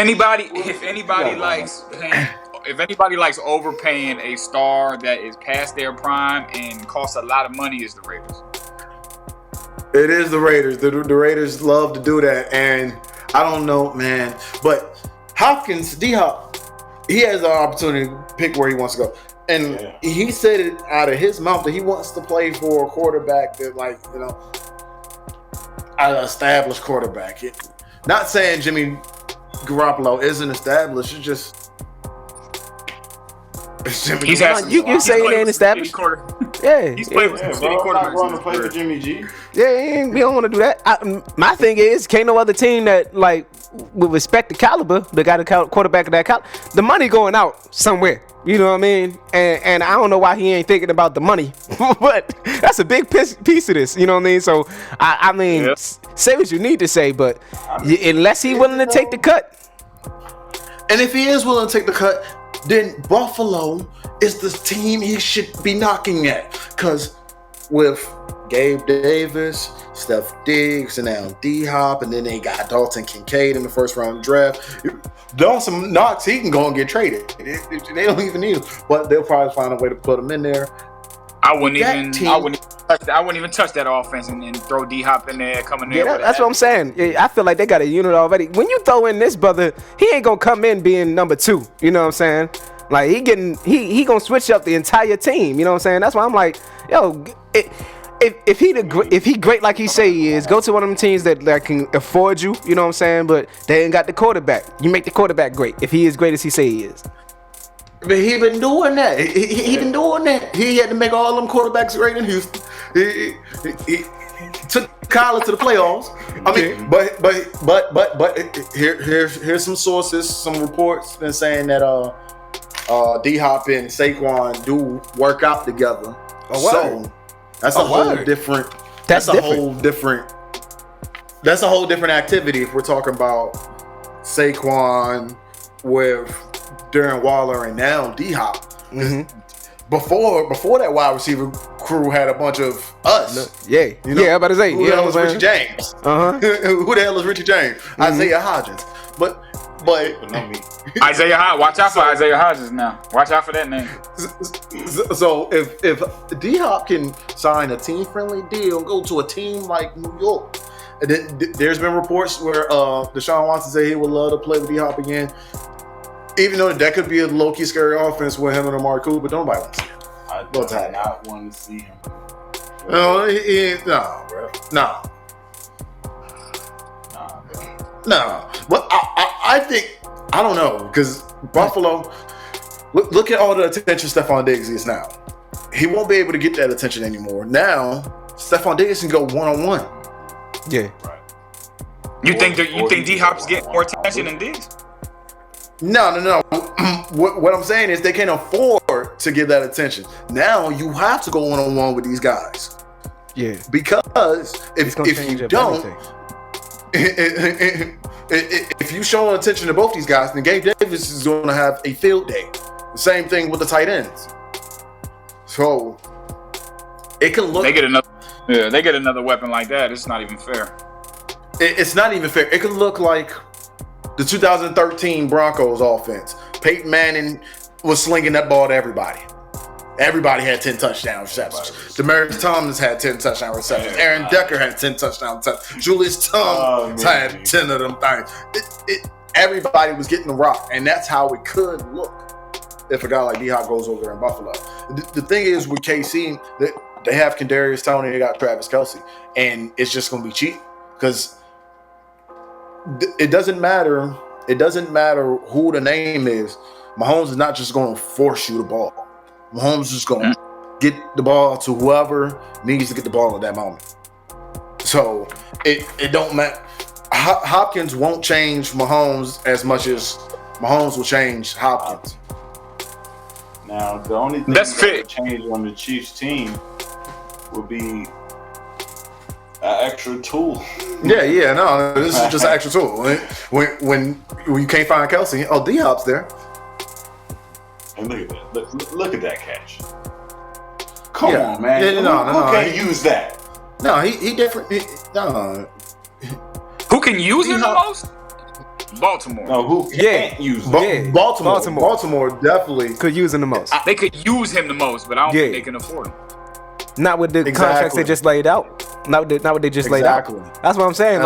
anybody likes overpaying a star that is past their prime and costs a lot of money, is the Raiders. It is the Raiders. The Raiders love to do that, and I don't know, man. But Hopkins, D-Hop, he has the opportunity to pick where he wants to go. And he said it out of his mouth that he wants to play for a quarterback that, like, you know, an established quarterback. Not saying Jimmy Garoppolo isn't established. It's just Jimmy. You say he ain't established. Yeah, he's playing with some city quarterbacks. Want to play for Jimmy G? Yeah, we don't want to do that. My thing is, can't no other team that, like, with respect to caliber, that got a quarterback of that caliber, the money going out somewhere. You know what I mean? And I don't know why he ain't thinking about the money, but that's a big piece of this. You know what I mean? So I mean, say what you need to say, but unless he's willing to take the cut. And if he is willing to take the cut, then Buffalo is the team he should be knocking at. Because with Gabe Davis, Steph Diggs, and now D-Hop, and then they got Dalton Kincaid in the first round draft. Dawson Knox, he can go and get traded. They don't even need him, but they'll probably find a way to put him in there. I wouldn't even touch that offense and throw D-Hop in there, coming there. Yeah, that's what I'm saying. I feel like they got a unit already. When you throw in this brother, he ain't gonna come in being number 2. You know what I'm saying? Like he gonna switch up the entire team. You know what I'm saying? That's why I'm like, yo, if he great like he say he is, go to one of them teams that can afford you. You know what I'm saying? But they ain't got the quarterback. You make the quarterback great if he is great as he say he is. But he been doing that. He been doing that. He had to make all them quarterbacks great in Houston. He took Kyler to the playoffs. I mean, but here's some sources, some reports been saying that D-Hop and Saquon do work out together. So that's a whole different. That's a whole different activity if we're talking about Saquon with Darren Waller and now D-Hop. Mm-hmm. Before that wide receiver crew had a bunch of us. Yeah, you know? I'm about to say. Who the hell is Richie James? Who the hell is Richie James? Mm-hmm. Isaiah Hodgins. But not me. Isaiah Hodgins. Watch out for Isaiah Hodgins now. Watch out for that name. So if D-Hop can sign a team-friendly deal, go to a team like New York. There's been reports where Deshaun Watson said he would love to play with D-Hop again. Even though that could be a low-key scary offense with him and Amari Cooper, but nobody wants to see him. I do not want to see him. No, bro. No. No. But I think, I don't know, because Buffalo, look at all the attention Stephon Diggs is now. He won't be able to get that attention anymore. Now, Stephon Diggs can go one-on-one. Yeah. Right. You think D-Hop's getting more attention than Diggs? No. What I'm saying is they can't afford to give that attention. Now you have to go one-on-one with these guys. Yeah. Because if you don't, if you show attention to both these guys, then Gabe Davis is going to have a field day. The same thing with the tight ends. So it can look. They get another weapon like that. It's not even fair. It's not even fair. It could look like the 2013 Broncos offense. Peyton Manning was slinging that ball to everybody. Everybody had 10 touchdown receptions. Demaryius Thomas had 10 touchdown receptions. Aaron Decker had 10 touchdown receptions. Julius Thomas had 10 of them things. Everybody was getting the rock, and that's how it could look if a guy like D-Hop goes over there in Buffalo. The thing is with KC, they have Kadarius Toney, they got Travis Kelce, and it's just going to be cheap because it doesn't matter. It doesn't matter who the name is. Mahomes is not just going to force you the ball. Mahomes is just going to get the ball to whoever needs to get the ball at that moment. So it don't matter. Hopkins won't change Mahomes as much as Mahomes will change Hopkins. Now, the only thing that would change on the Chiefs team would be an extra tool. Yeah, no, this is just an extra tool. When you can't find Kelce, D-Hop's there. And look at that. Look at that catch. Come on, man. Yeah, who can't use that? No, he different. Who can use him the most? Baltimore. No, who can't use him? Baltimore definitely could use him the most. They could use him the most, but I don't think they can afford him. Not with the contracts they just laid out. Not what they just laid out. That's what I'm saying.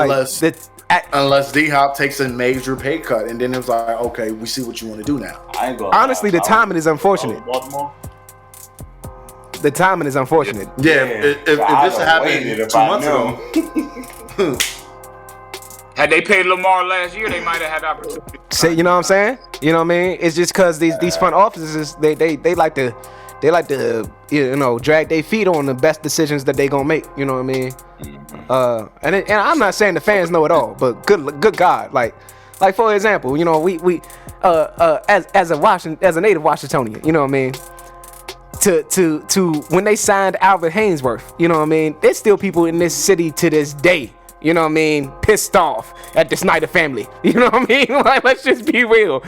Unless D-Hop takes a major pay cut, and then it was like, okay, we see what you want to do now. Honestly, the timing is unfortunate. The timing is unfortunate. Yeah, if this happened 2 months ago. Had they paid Lamar last year, they might have had opportunity. See, you know what I'm saying? You know what I mean? It's just because these front offices they like to drag their feet on the best decisions that they gonna make. You know what I mean? And I'm not saying the fans know it all, but good God, like for example, we as a native Washingtonian, you know what I mean? To when they signed Albert Haynesworth, you know what I mean? There's still people in this city to this day, you know what I mean, pissed off at the Snyder family. You know what I mean? Like, let's just be real.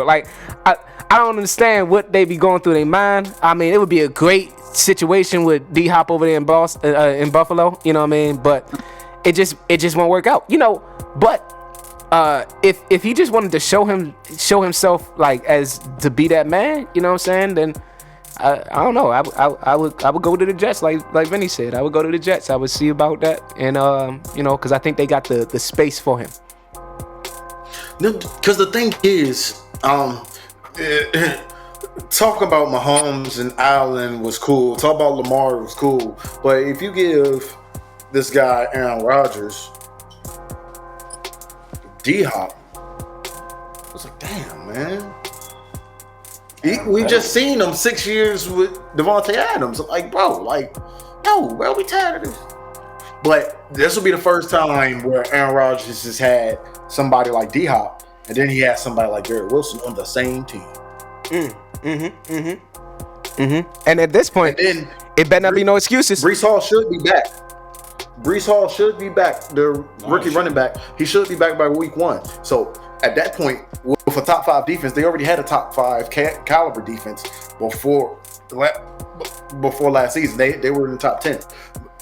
Like, I don't understand what they be going through their mind. I mean, it would be a great situation with D-Hop over there in Buffalo, you know what I mean? But it just won't work out, But if he just wanted to show himself like as to be that man, you know what I'm saying? Then I don't know. I would go to the Jets, like Vinny said. I would go to the Jets. I would see about that, and because I think they got the space for him. Because the thing is, talk about Mahomes and Allen was cool. Talk about Lamar was cool. But if you give this guy Aaron Rodgers, D-Hop, I was like, damn, man. We just seen him 6 years with Devontae Adams. Like, bro, we tired of this. But this will be the first time where Aaron Rodgers has had somebody like D-Hop, and then he has somebody like Garrett Wilson on the same team. And at this point, it better not be no excuses. Breece Hall should be back. The rookie running back. He should be back by week 1. So at that point, with a top 5 defense, they already had a top 5 caliber defense before last season. They were in the top 10.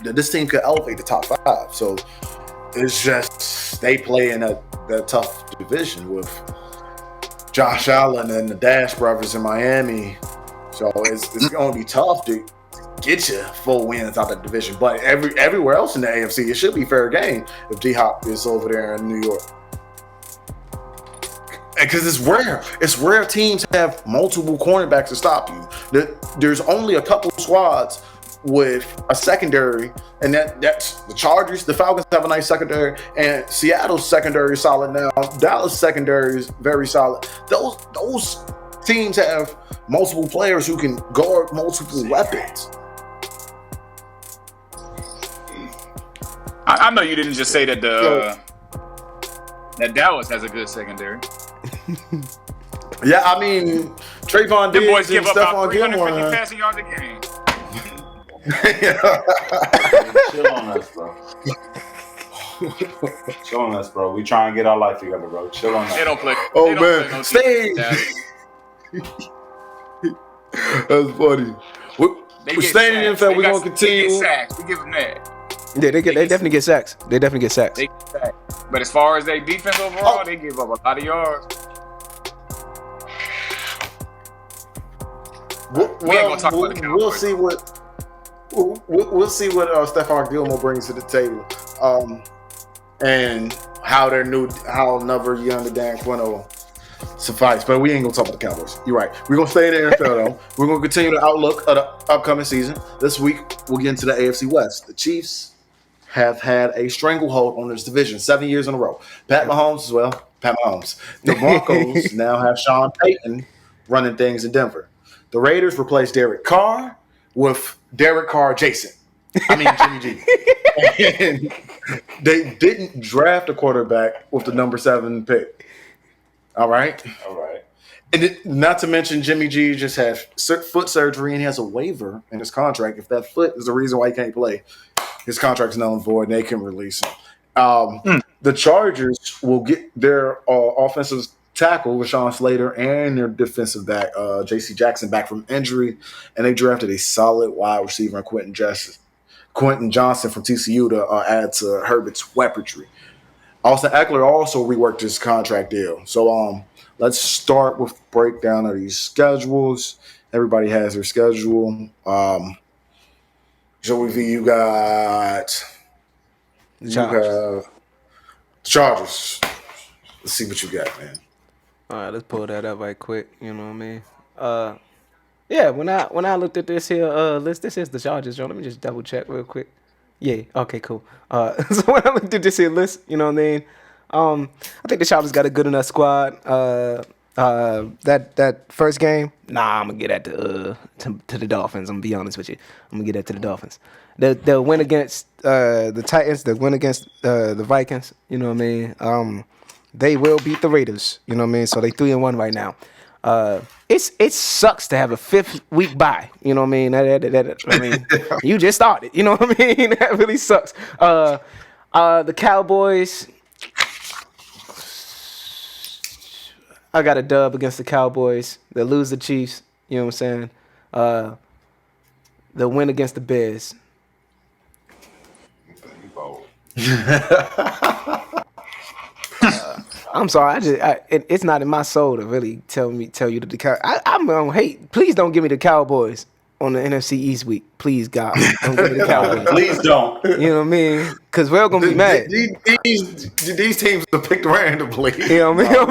This team could elevate the top 5. So it's just they play in a tough division with Josh Allen and the Dash brothers in Miami. So it's going to be tough to get you 4 wins out of the division. But everywhere else in the AFC, it should be fair game if D-Hop is over there in New York. Because it's rare. It's rare teams have multiple cornerbacks to stop you. There's only a couple squads with a secondary, and that's the Chargers. The Falcons have a nice secondary, and Seattle's secondary is solid now. Dallas secondary is very solid. Those teams have multiple players who can guard multiple weapons. I know you didn't just say that that Dallas has a good secondary. Yeah, I mean, Trayvon Diggs boys give and up about Stephon 350 Gilmore. passing yards a game. Chill on us, bro. Chill on us, bro. We try and get our life together, bro. Chill on us. They don't play. Oh, they don't man. play no Stay. defense. That's funny. We're staying in the NFL. We're going to continue. They get sacks. We give them that. Yeah, they definitely get sacks. They definitely get sacks. They get sacks. But as far as their defense overall, they give up a lot of yards. We ain't gonna talk about the Cowboys. We'll see what Stephon Gilmore brings to the table, and how another young Dan Quinn will suffice. But we ain't gonna talk about the Cowboys. You're right. We're gonna stay in the NFL though. We're gonna continue the outlook of the upcoming season. This week we'll get into the AFC West. The Chiefs have had a stranglehold on this division 7 years in a row. Pat Mahomes as well. Pat Mahomes. The Broncos now have Sean Payton running things in Denver. The Raiders replaced Derek Carr with Derek Carr Jimmy G. And they didn't draft a quarterback with the number 7 pick. All right. And not to mention Jimmy G just had foot surgery and he has a waiver in his contract. If that foot is the reason why he can't play, his contract's null and void and they can release him. The Chargers will get their offensive tackle, Rashawn Slater, and their defensive back, J.C. Jackson, back from injury, and they drafted a solid wide receiver, Quentin Johnson from TCU to add to Herbert's weaponry. Austin Eckler also reworked his contract deal. So let's start with breakdown of these schedules. Everybody has their schedule. Joey V, you got the Chargers. Let's see what you got, man. All right, let's pull that up right quick. You know what I mean? Yeah. When I looked at this here list, this is the Chargers. Let me just double check real quick. Yeah. Okay. Cool. So when I looked at this here list, you know what I mean? I think the Chargers got a good enough squad. That first game, I'm gonna get that to the Dolphins. I'm gonna be honest with you. I'm gonna get that to the Dolphins. They'll win against the Titans. They'll win against the Vikings. You know what I mean? They will beat the Raiders. You know what I mean? So they 3-1 right now. It sucks to have a 5th week bye. You know what I mean? I mean, you just started. You know what I mean? That really sucks. The Cowboys. I got a dub against the Cowboys. They'll lose the Chiefs. You know what I'm saying? They'll win against the Bears. I'm sorry. It's not in my soul to really tell you that the Cowboys. I'm gonna hate. Please don't give me the Cowboys on the NFC East week. Please, God, don't give me the Cowboys. Please don't. You know what I mean? Because we're gonna be mad. These teams are picked randomly. You know what I mean?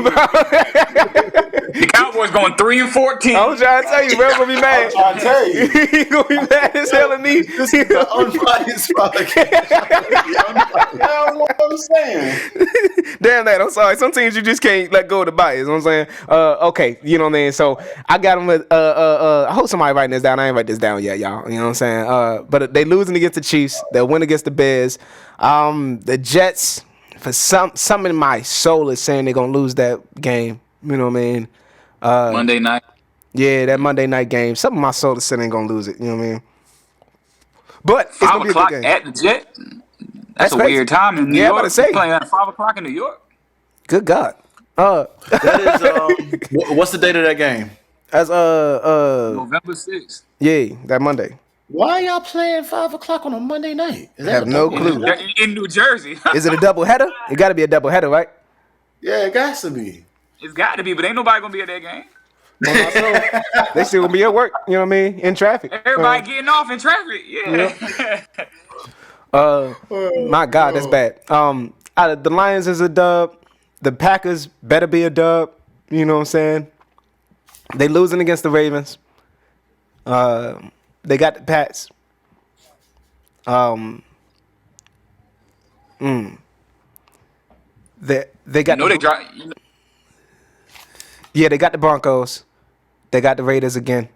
The Cowboys going 3-14. I'm trying to tell you, we're gonna be mad. I'm trying to tell you. He's gonna be mad as hell at me. This is the unbiased podcast. That's what I'm saying. Damn that. I'm sorry. Some teams you just can't let go of the bias. You know what I'm saying? Okay. You know what I mean? So I got them with, I hope somebody writing this down. I ain't write this down yet, y'all. You know what I'm saying? But they losing against the Chiefs. They'll win against the Bears. The Jets, for some in my soul is saying they're going to lose that game. You know what I mean? Monday night. Yeah, that Monday night game. Something in my soul is saying they're going to lose it. You know what I mean? But it's 5 going to be a o'clock good game. at the Jet. That's a crazy. weird time in New Yeah, I'm York. about to say. Playing at 5 o'clock in New York. Good God. That is, what's the date of that game? As November 6th. yeah, that Monday. Why y'all playing 5 o'clock on a Monday night? I have no clue. In New Jersey. Is it a double header? It got to be a double header, right? Yeah, it got to be. It's got to be, but ain't nobody going to be at that game. They still gonna be at work. You know what I mean? In traffic. Everybody getting off in traffic. Yeah. My God, that's bad. The Lions is a dub. The Packers better be a dub. You know what I'm saying? They losing against the Ravens. They got the Pats. They got. Yeah, they got the Broncos. They got the Raiders again.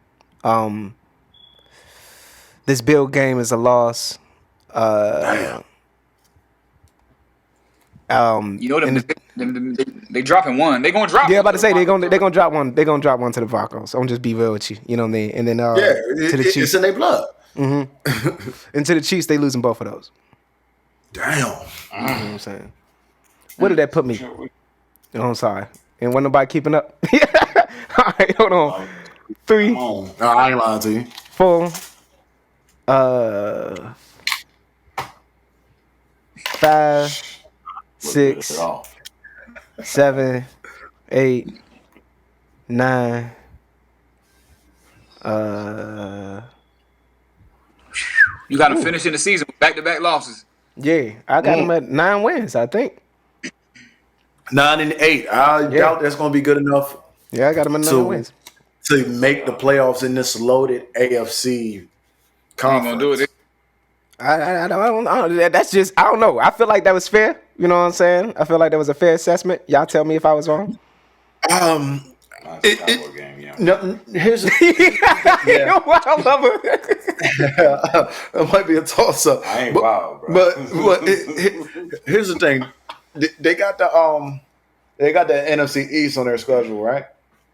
This Bill game is a loss. They dropping one. They gonna drop. Yeah, about to say they gonna drop one. They gonna drop one to the Broncos. I'm just be real with you. You know what I mean? And then to the Chiefs. It's in their blood. Mm-hmm. And to the Chiefs, they losing both of those. Damn. You know what I'm saying? Where did that put me? Oh, I'm sorry. And wasn't nobody keeping up. All right, hold on. 3. No, I ain't lying to you. 4, 5, Look good at 6, all. 7, 8, 9. You got to finish in the season with back-to-back losses. Yeah, I got them at 9 wins, I think. 9 and 8. I doubt that's going to be good enough Yeah, I got them at 9 to wins. to make the playoffs in this loaded AFC Ain't conference. gonna do it. I don't. That's just I don't know. I feel like that was fair. You know what I'm saying? I feel like that was a fair assessment. Y'all tell me if I was wrong. Nice Cowboy game, yeah. No, here's I love it. it might be a toss up. I ain't but, wild, bro. But here's the thing: they got the NFC East on their schedule, right?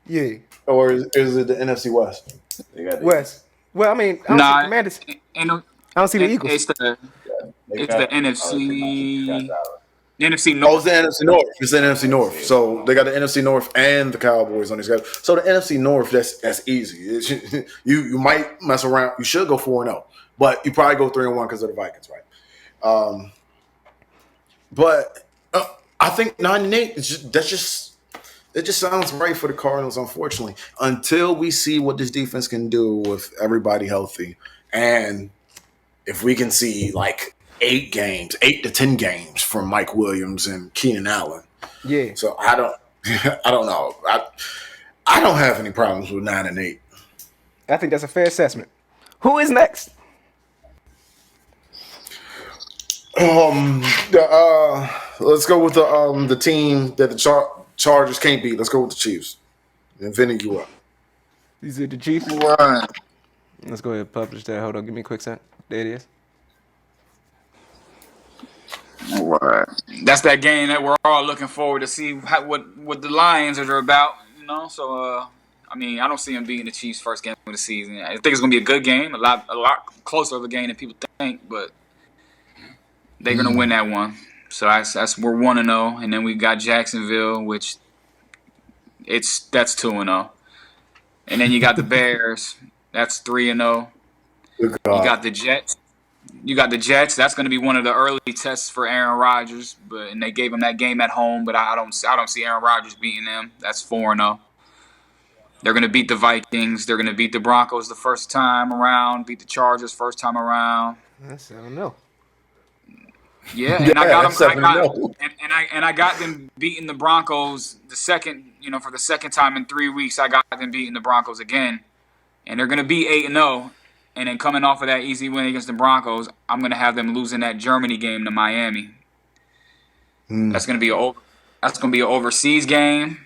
Yeah, Or is it the NFC West? They got the- West. Well, I mean, I don't see Commanders. I don't see the Eagles. It's the they it's got- the NFC. got Dallas. NFC Oh, North. it's the NFC North. It's the NFC North. So they got the NFC North and the Cowboys on their schedule. So the NFC North, that's easy. You might mess around. You should go 4-0, but you probably go 3-1 because of the Vikings, right? But I think 9 and 8. It just sounds right for the Cardinals. Unfortunately, until we see what this defense can do with everybody healthy, and if we can see like 8 to 10 games from Mike Williams and Keenan Allen. Yeah. So I don't know. I don't have any problems with 9 and 8. I think that's a fair assessment. Who is next? Let's go with the team that the Chargers can't beat. Let's go with the Chiefs. And Vinny, you up? These are the Chiefs. Right. Let's go ahead and publish that. Hold on, give me a quick sec. There it is. Right. That's that game that we're all looking forward to see what the Lions are about. You know, so I mean, I don't see them beating the Chiefs first game of the season. I think it's gonna be a good game, a lot closer of a game than people think, but they're gonna win that one. So that's we're 1-0, and then we got Jacksonville, which that's 2-0, and then you got the Bears, that's 3-0. You got the Jets. That's going to be one of the early tests for Aaron Rodgers, and they gave him that game at home. But I don't see Aaron Rodgers beating them. That's 4-0. They're going to beat the Vikings. They're going to beat the Broncos the first time around. Beat the Chargers first time around. I don't know. Yeah, and I got them. I got got them beating the Broncos the second. For the second time in 3 weeks, I got them beating the Broncos again, and they're going to be 8-0. And then coming off of that easy win against the Broncos, I'm going to have them losing that Germany game to Miami. That's going to be an overseas game.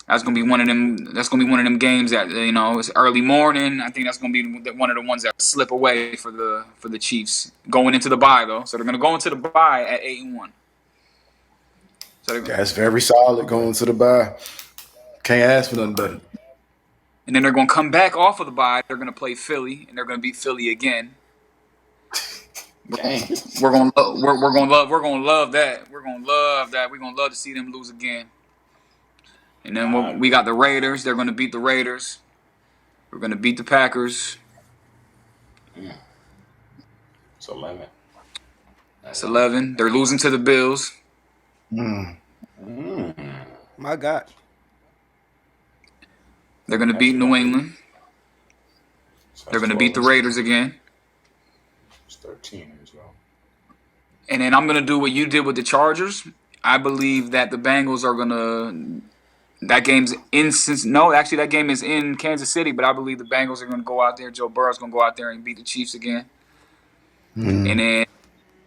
That's going to be one of them games that it's early morning. I think that's going to be one of the ones that slip away for the Chiefs going into the bye though. So they're going to go into the bye at 8-1. So that's very solid going to the bye. Can't ask for nothing better. And then they're going to come back off of the bye. They're going to play Philly, and they're going to beat Philly again. Dang. We're going to love that. We're going to love that. We're going to love to see them lose again. And then we got the Raiders. They're going to beat the Raiders. We're going to beat the Packers. It's 11. That's 11. They're losing to the Bills. My God. They're going to beat New England. They're going to beat the Raiders again. It's 13 as well. And then I'm going to do what you did with the Chargers. I believe that the Bengals are going to – that game's in – no, actually that game is in Kansas City, but I believe the Bengals are going to go out there. Joe Burrow's going to go out there and beat the Chiefs again. And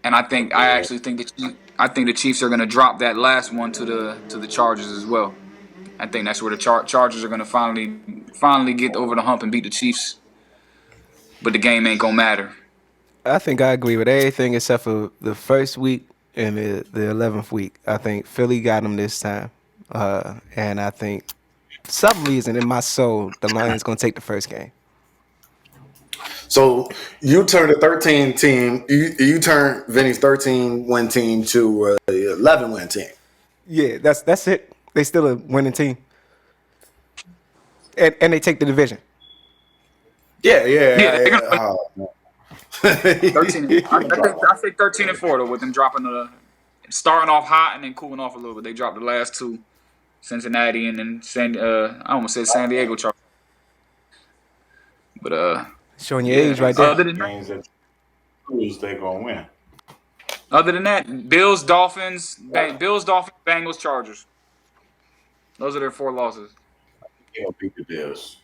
I think the Chiefs are going to drop that last one to the Chargers as well. I think that's where the Chargers are going to finally get over the hump and beat the Chiefs. But the game ain't going to matter. I think I agree with everything except for the first week and the 11th week. I think Philly got them this time. And I think for some reason in my soul, the Lions going to take the first game. So you turned a 13 team. You turned Vinny's 13-win team to a 11-win team. Yeah, that's it. They still a winning team. And they take the division. Yeah, Yeah, they're yeah. gonna Oh, 13. I think 13 and 4 though, with them dropping starting off hot and then cooling off a little bit. They dropped the last two, Cincinnati and then I almost said San Diego Chargers. But Showing your yeah. age right there. Games that lose, they gonna win. Other than that, Bills, Dolphins, Bengals, Chargers. Those are their 4 losses. They're gonna beat the Bills.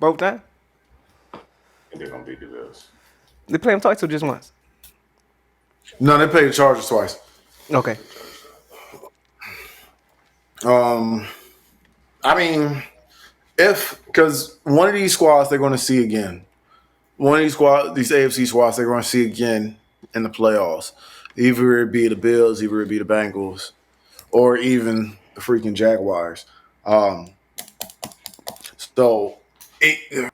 Both times? They're gonna beat the Bills. They play them twice or just once? no, they played the Chargers twice. Okay. I mean, because one of these squads they're going to see again. One of these AFC squads they're going to see again in the playoffs. Either it be the Bills, either it be the Bengals, or even the freaking Jaguars. So I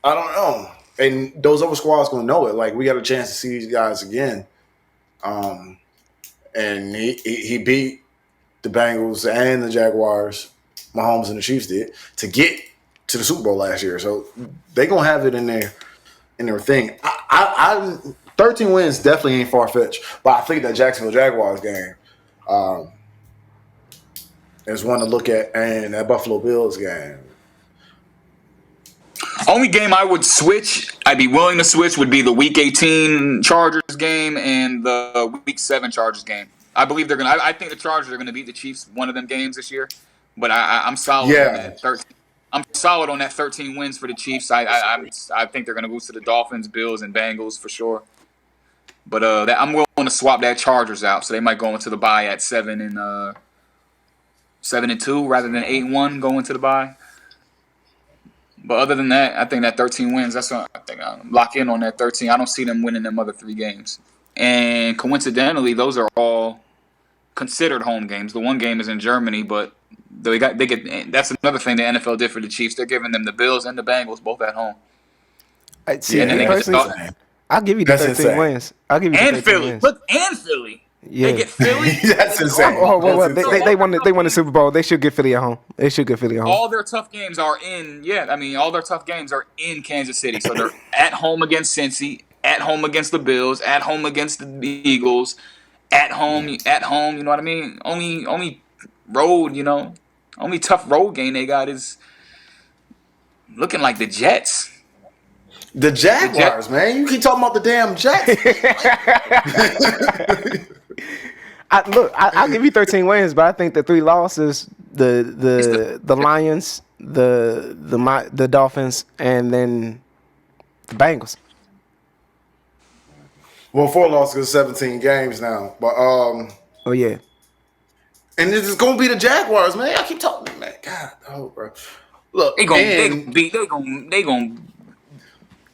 don't know. And those other squads going to know it. Like, we got a chance to see these guys again. And he beat the Bengals and the Jaguars, Mahomes and the Chiefs did, to get to the Super Bowl last year. So they're going to have it in their thing. I 13 wins definitely ain't far-fetched, but I think that Jacksonville Jaguars game is one to look at, and that Buffalo Bills game. Only game I would switch, I'd be willing to switch, would be the Week 18 Chargers game and the Week 7 Chargers game. I believe they're gonna. I think the Chargers are gonna beat the Chiefs one of them games this year. But I'm solid on that 13. I'm solid on that 13 wins for the Chiefs. I think they're gonna lose to the Dolphins, Bills, and Bengals for sure. But I'm willing to swap that Chargers out, so they might go into the bye at 7-2 rather than 8-1 going to the bye. But other than that, I think that 13 wins. That's what I think. I'm lock in on that 13. I don't see them winning them other 3 games. And coincidentally, those are all considered home games. The one game is in Germany, but they get. That's another thing the NFL did for the Chiefs. They're giving them the Bills and the Bengals both at home. See, and then me they get personally, I'll give you the That's 13 insane. wins. I'll give you the and 13 Philly. wins. Look, and Philly. Yeah. They get Philly. That's insane. Oh, well, That's insane. they won the Super Bowl. They should get Philly at home. They should get Philly at home. All their tough games are in. Yeah, I mean, all their tough games are in Kansas City. So they're at home against Cincy, at home against the Bills, at home against the Eagles, at home. You know what I mean? Only road. Only tough road game they got is looking like the Jets. The Jaguars, man. You keep talking about the damn Jets. I'll give you 13 wins, but I think the 3 losses, the Lions, the Dolphins, and then the Bengals. Well, 4 losses, 17 games now. But Oh yeah. and this is gonna be the Jaguars, man. I keep talking, man. God, bro. Look, They gonna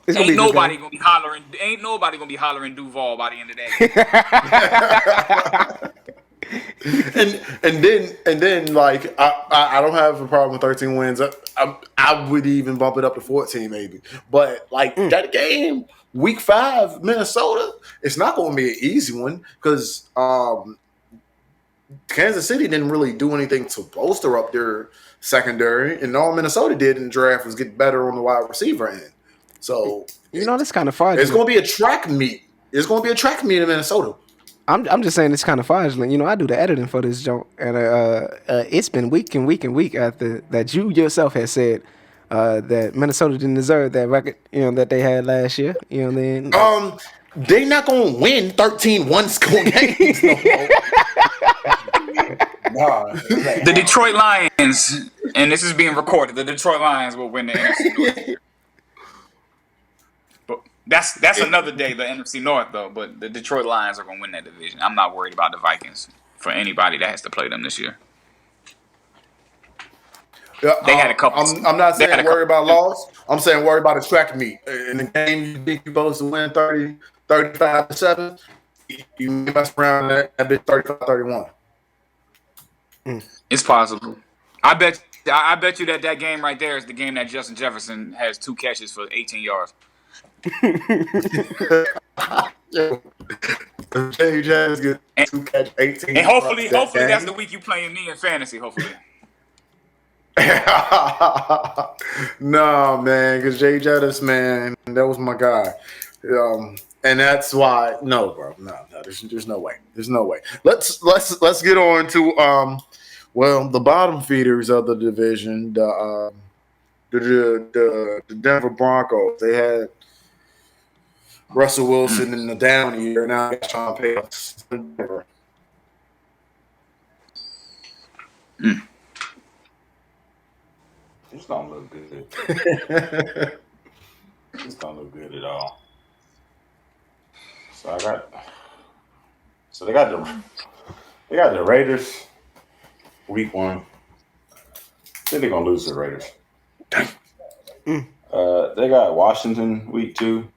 It's gonna Ain't be a good nobody game. gonna be hollering Duval by the end of that. and then like I don't have a problem with 13 wins. I would even bump it up to 14 maybe. But like that game, week 5, Minnesota, it's not going to be an easy one because Kansas City didn't really do anything to bolster up their secondary, and all Minnesota did in the draft was get better on the wide receiver end. So that's kind of fun. it's going to be a track meet. It's going to be a track meet in Minnesota. I'm just saying it's kind of fraudulent. I do the editing for this joint, and it's been week and week and week after that you yourself had said that Minnesota didn't deserve that record, that they had last year. Then they not gonna win 13 one-score games no more. Nah. The Detroit Lions, and this is being recorded, the Detroit Lions will win the NFC North. But that's another day, the NFC North, though. But the Detroit Lions are going to win that division. I'm not worried about the Vikings for anybody that has to play them this year. Yeah, They had a couple. I'm not they had saying a worry couple- about loss. I'm saying worry about a track meet. In the game you think you're supposed to win 35-7, you mess around that bit 35-31. It's possible. I bet you that game right there is the game that Justin Jefferson has 2 catches for 18 yards. Jay Jazz get 2 catch 18. And hopefully that's the week you playing me in fantasy. Hopefully. No, man, because Jay Jettis, man, that was my guy. And that's why no, bro, no, there's no way. There's no way. Let's get on to the bottom feeders of the division, the Denver Broncos. They had Russell Wilson in the down year. Now they got Sean Payton. This don't look good. This don't look good at all. So they got the Raiders week 1. I think they're gonna lose to the Raiders. They got Washington week 2.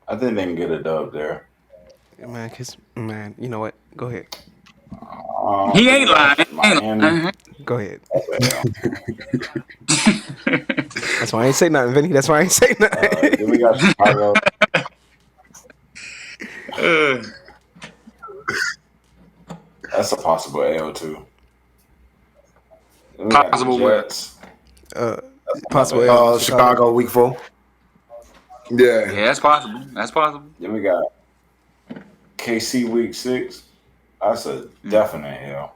I think they can get a dub there. Man, you know what? Go ahead. He ain't lying. Miami. Go ahead. That's why I ain't say nothing, Vinny. That's why I ain't say nothing. Then we got Chicago. That's a possible L too. Possible what? Possible Chicago week 4. Yeah, that's possible. That's possible. Then we got KC week 6. That's a definite L.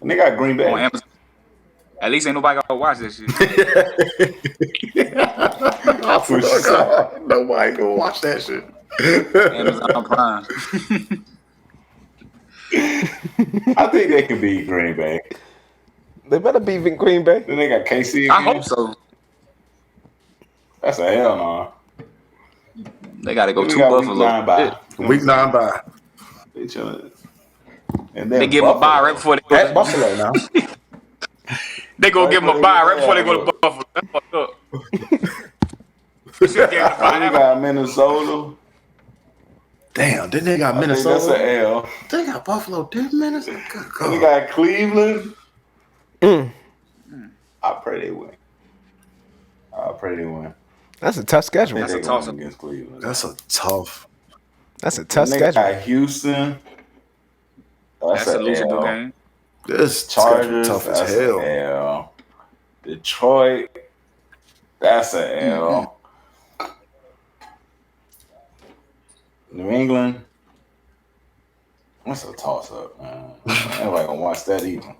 And they got Green Bay. On Amazon. At least ain't nobody gonna watch this shit. Nobody gonna watch that shit. Amazon Prime. I think they can beat Green Bay. They better beat Green Bay. Then they got KC again. I hope so. That's a hell no. They gotta go Then to we got Buffalo. Week 9 bye. They chilling. And then They give them a bye right before they go At to Buffalo now. They go give them a bye right before they go to Buffalo. That's fucked up. You should have gave them a Then they bye. got Minnesota. Damn, then they got I think that's Minnesota. an L. They got Buffalo. Did Minnesota? Good Then we God. got Cleveland. I pray they win. That's a tough schedule. That's a toss-up. against Cleveland. That's a tough. That's a tough Then they schedule. got Houston. That's a losable L. game. This Chargers. schedule tough as That's hell. an L. Detroit. That's an L. New England. That's a toss up, man. Nobody gonna watch that either.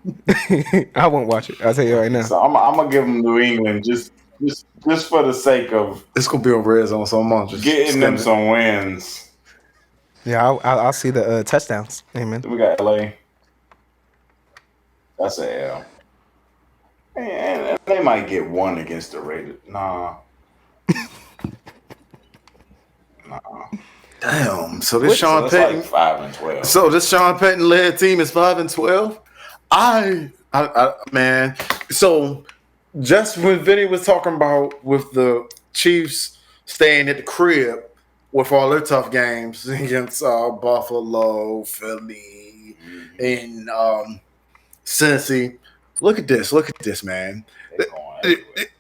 I won't watch it. I'll tell you right now. So I'm gonna give them New England just for the sake of It's gonna be on red zone, so I'm on just getting them some wins. Yeah, I'll see the touchdowns. Amen. Then we got LA. That's an L. And they might get one against the Raiders. Nah. Damn. So this So Sean that's Payton. like 5-12. So this Sean Payton led team is 5-12. I man. So just when Vinny was talking about with the Chiefs staying at the crib with all their tough games against Buffalo, Philly, and Cincy. Look at this, man.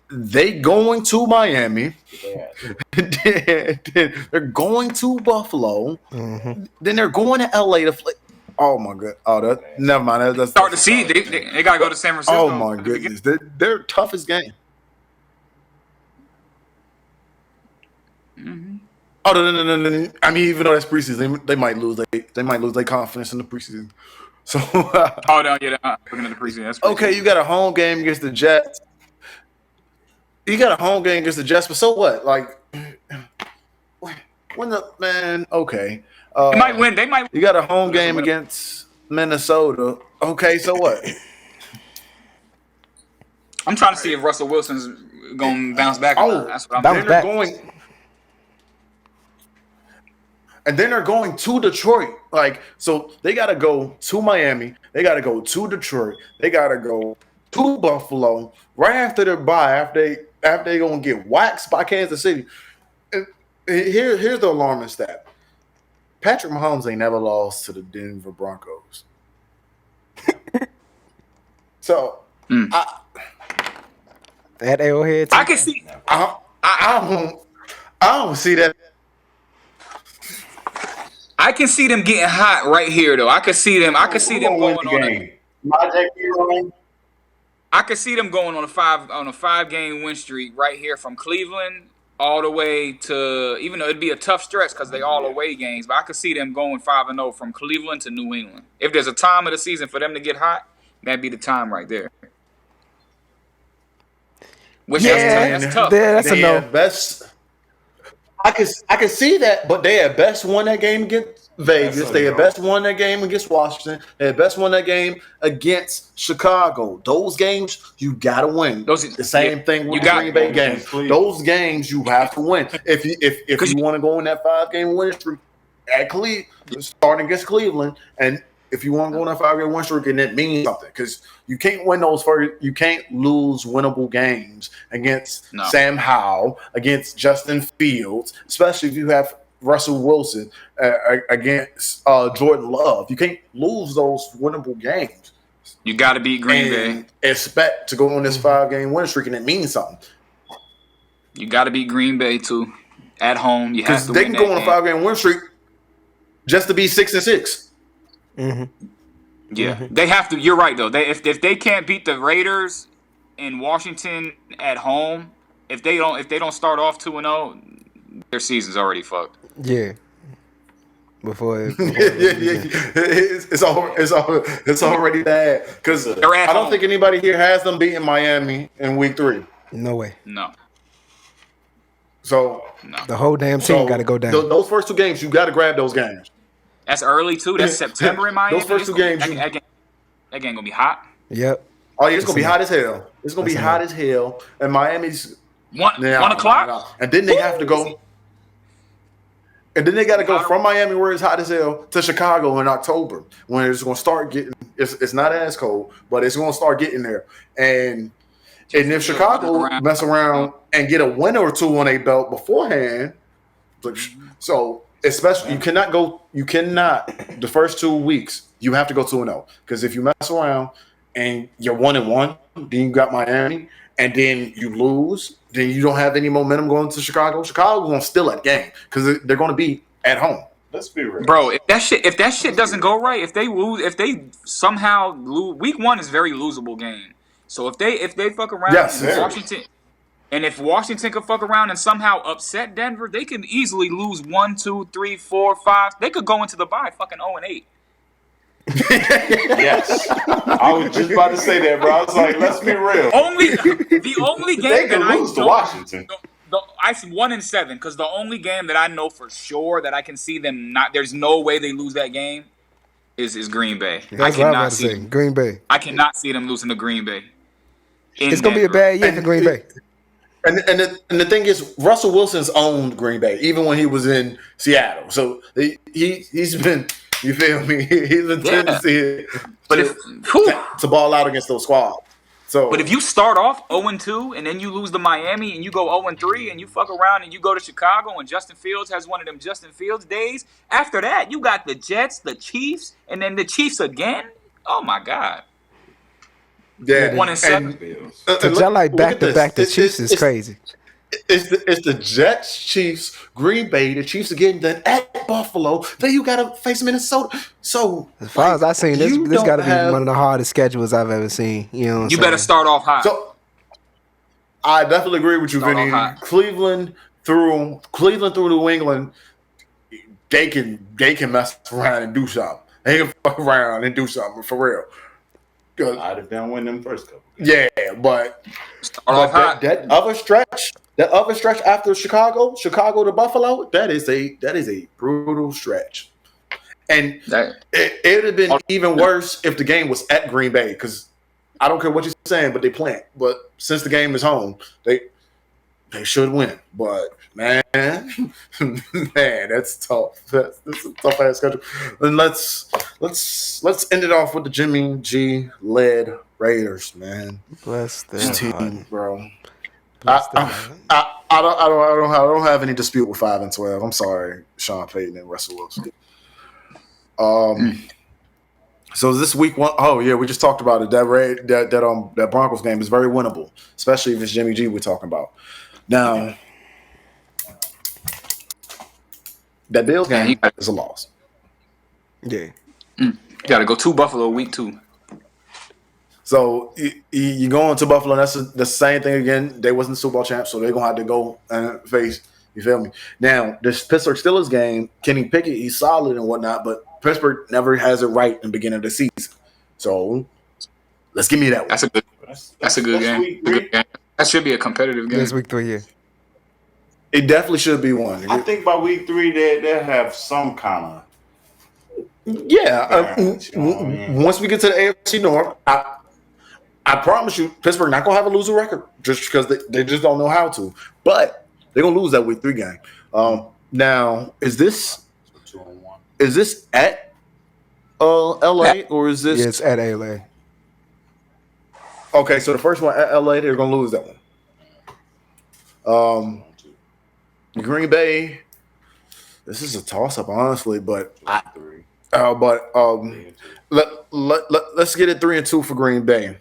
They going to Miami. They're going to Buffalo. Then they're going to LA to play. Oh my god! Oh, never mind. That's Start the season. They gotta go to San Francisco. Oh my goodness! Their toughest game. Oh no! I mean, even though that's preseason, they might lose. They might lose their confidence in the preseason. So Oh no, yeah, looking at the preseason. That's okay, you got a home game against the Jets. You got a home game against the Jets, but so what? Like, when the man? Okay, They might win. They might. you got a home game against Minnesota. Okay, so what? I'm trying to see if Russell Wilson's gonna bounce back. Or not. That's what I'm. bounce Then back. they're going, and then they're going to Detroit. Like, so they got to go to Miami. They got to go to Detroit. They got to go to Buffalo right after their bye. After they gonna get waxed by Kansas City. And here's the alarming stat: Patrick Mahomes ain't never lost to the Denver Broncos. So That Arrowhead. I can see. I don't see that. I can see them getting hot right here, though. I can see them. I can see them Who gonna going win on. the game? Najee Marine? I could see them going on a 5 game win streak right here from Cleveland all the way to, even though it'd be a tough stretch because they all away games, but I could see them going 5-0 from Cleveland to New England. If there's a time of the season for them to get hot, that'd be the time right there. Which that's tough. That's a no. Best. I could see that, but they had best won that game against Vegas. They had best won that game against Washington. They had best won that game against Chicago. Those games you gotta win. The same thing with the Green Bay game. Those games you have to win. If you want to go in that 5-game win streak at Cleveland, starting against Cleveland, and if you want to go on that 5-game win streak, and it means something because you can't win those first. You can't lose winnable games against Sam Howell, against Justin Fields, especially if you have Russell Wilson against Jordan Love. You can't lose those winnable games. You got to beat Green Bay. Expect to go on this 5-game win streak, and it means something. You got to beat Green Bay too at home. You have to. They can go on a 5-game win streak just to be 6-6. Mm-hmm. Yeah, they have to. You're right though. If they can't beat the Raiders in Washington at home, if they don't start off 2-0, their season's already fucked. Yeah. It's already bad because I don't think anybody here has them beating Miami in week 3. No way. No. So the whole damn team got to go down. Those first 2 games, you got to grab those games. That's early too. That's September in Miami. Those first 2 games, that game gonna be hot. Yep. Oh yeah, it's gonna be hot as hell. It's gonna be hot as hell, and Miami's 1 o'clock. And then they have to go. And then they got to go from Miami, where it's hot as hell, to Chicago in October, when it's going to start getting. It's not as cold, but it's going to start getting there. And if Chicago mess around and get a win or 2 on a belt beforehand, so especially you cannot the first 2 weeks you have to go 2-0 because if you mess around and you're 1-1, then you got Miami, and then you lose. Then you don't have any momentum going to Chicago. Chicago's gonna steal that game because they're gonna be at home. Let's be real, bro. If that shit doesn't go right, if they somehow lose, week 1 is very losable game. So if they fuck around, Washington, and if Washington could fuck around and somehow upset Denver, they can easily lose 1, 2, 3, 4, 5. They could go into the bye fucking 0-8. Yes, I was just about to say that, bro. I was like, let's be real. The only game they can lose to Washington. I'm 1-7 because the only game that I know for sure that I can see them not. There's no way they lose that game. Is Green Bay. That's what I'm about to say. Green Bay. I cannot see them losing to Green Bay. It's gonna be a bad year for Green Bay. And the thing is, Russell Wilson's owned Green Bay even when he was in Seattle. So he's been. You feel me? He's a tendency to ball out against those squads. So, but if you start off 0-2 and then you lose to Miami and you go 0-3 and you fuck around and you go to Chicago and Justin Fields has one of them Justin Fields days, after that you got the Jets, the Chiefs, and then the Chiefs again. Oh my God! Yeah, 1-7. To y'all like back to back the Chiefs is crazy. It's the Jets, Chiefs, Green Bay, the Chiefs again, then at Buffalo. Then you gotta face Minnesota. So as far as I've seen, this gotta be one of the hardest schedules I've ever seen. You know, you better start off hot. So I definitely agree with you, Vinny. Cleveland through New England, they can mess around and do something. They can fuck around and do something for real. I'd have been winning them first couple. Yeah, but that other stretch after Chicago to Buffalo, that is a brutal stretch. And it would have been even worse if the game was at Green Bay, because I don't care what you're saying, but they plant. But since the game is home, they should win. But man, that's tough. That's a tough ass schedule. And let's end it off with the Jimmy G led Raiders, man. Bless their team, bro. I don't have any dispute with 5-12. I'm sorry, Sean Payton and Russell Wilson. So this week 1, oh yeah, we just talked about it. That Broncos game is very winnable, especially if it's Jimmy G we're talking about. Now, that Bills game is a loss. Yeah, you got to go to Buffalo week 2. So you go into Buffalo, and that's the same thing again. They wasn't Super Bowl champs, so they're gonna have to go and face. You feel me? Now this Pittsburgh Steelers game, Kenny Pickett, he's solid and whatnot, but Pittsburgh never has it right in the beginning of the season. So let's give me that one. That's a good game. That should be a competitive game. This week 3, yeah. It definitely should be one. I think by week 3 they'll have some kind of. Yeah. Once we get to the AFC North, I promise you, Pittsburgh not gonna have a losing record just because they just don't know how to. But they're gonna lose that week 3 game. Now, is this at LA or is this? Yeah, it's at LA. Okay, so the first one at LA, they're gonna lose that one. Green Bay. This is a toss up, honestly, but let's get it 3-2 for Green Bay,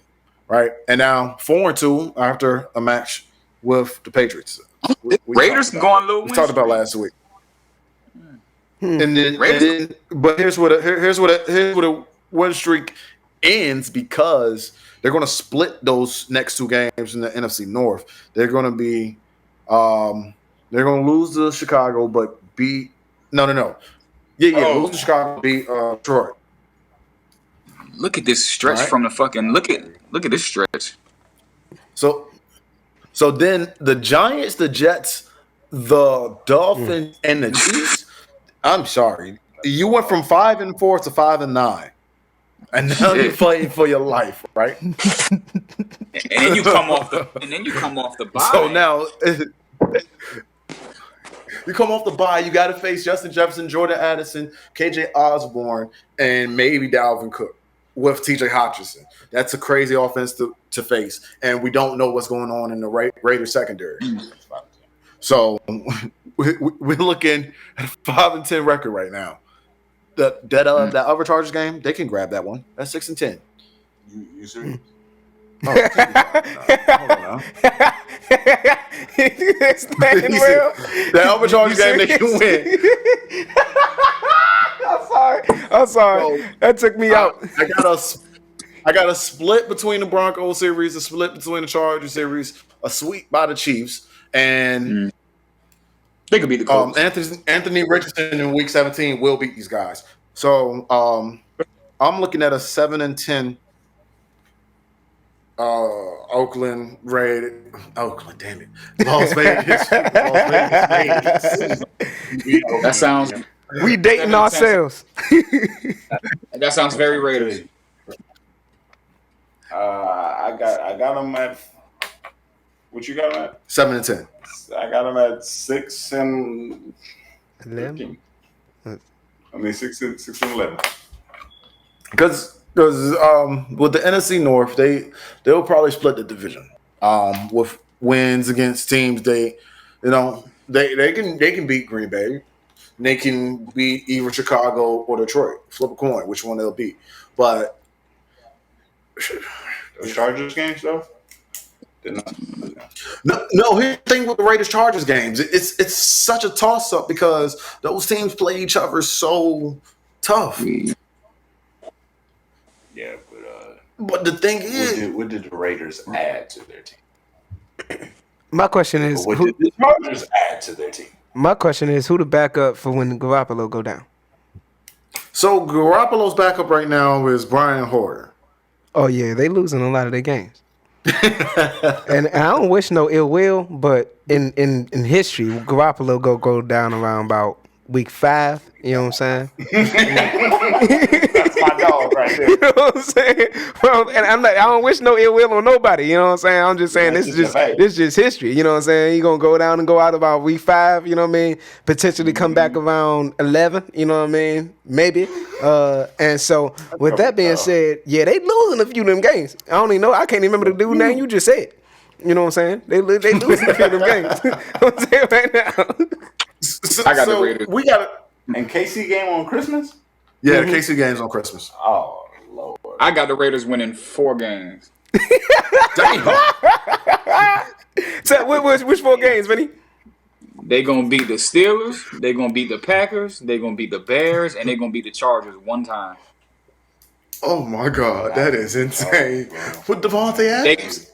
right? And now 4-2 after a match with the Patriots. Raiders going a little. We talked about last week. And then, but here's what a win streak ends because they're going to split those next 2 games in the NFC North. They're going to be, they're going to lose to Chicago, but beat no. Lose to Chicago, beat Detroit. Look at this stretch from the fucking look at this stretch. So then the Giants, the Jets, the Dolphins, and the Chiefs. I'm sorry, you went from 5-4 to 5-9, and now you're fighting for your life, right? And then you come off the bye. So now you come off the bye. You got to face Justin Jefferson, Jordan Addison, KJ Osborne, and maybe Dalvin Cook with TJ Hawkinson. That's a crazy offense to face, and we don't know what's going on in the Raiders secondary. So we're looking at a 5-10 record right now. That other Chargers game, they can grab that one. That's 6-10. You serious? Oh, hold on now. That other Chargers game, they can win. I'm sorry. That took me out. I got a split between the Broncos series, a split between the Chargers series, a sweep by the Chiefs, and they could beat the Colts. Anthony Richardson in Week 17 will beat these guys. So I'm looking at a 7-10 Oakland, damn it, Las Vegas. That sounds. We dating ourselves. That sounds very Raiders. I got them at. What you got them at? 7-10. I got them at 6-11. 6 and 11. Because with the NFC North, they'll probably split the division. With wins against teams they can beat Green Bay. They can beat either Chicago or Detroit. Flip a coin, which one they'll beat. But the Chargers games though. No. Here's the thing with the Raiders Chargers games. It's such a toss up because those teams play each other so tough. Yeah, but the thing is, what did the Raiders add to their team? My question is, What did the Chargers add to their team? My question is, who the backup for when Garoppolo go down? So Garoppolo's backup right now is Brian Hoyer. Oh yeah, they losing a lot of their games. And I don't wish no ill will, but in history, Garoppolo go down around about week 5. You know what I'm saying? That's my dog right there. You know what I'm saying? Well, and I don't wish no ill will on nobody. You know what I'm saying? I'm just saying this is just history. You know what I'm saying? You're gonna go down and go out about week 5. You know what I mean? Potentially come back around 11. You know what I mean? Maybe. And so with that being said, yeah, they losing a few of them games. I don't even know. I can't even remember the dude's name you just said. You know what I'm saying? They losing a few of them games. I'm saying right now. I got the Raiders. We got it. And KC game on Christmas? Yeah, the KC game's on Christmas. Oh Lord! I got the Raiders winning 4 games. Damn. So which 4 games, Vinny? They gonna beat the Steelers. They gonna beat the Packers. They gonna beat the Bears, and they gonna beat the Chargers one time. Oh my God, that is insane. With Devontae Adams.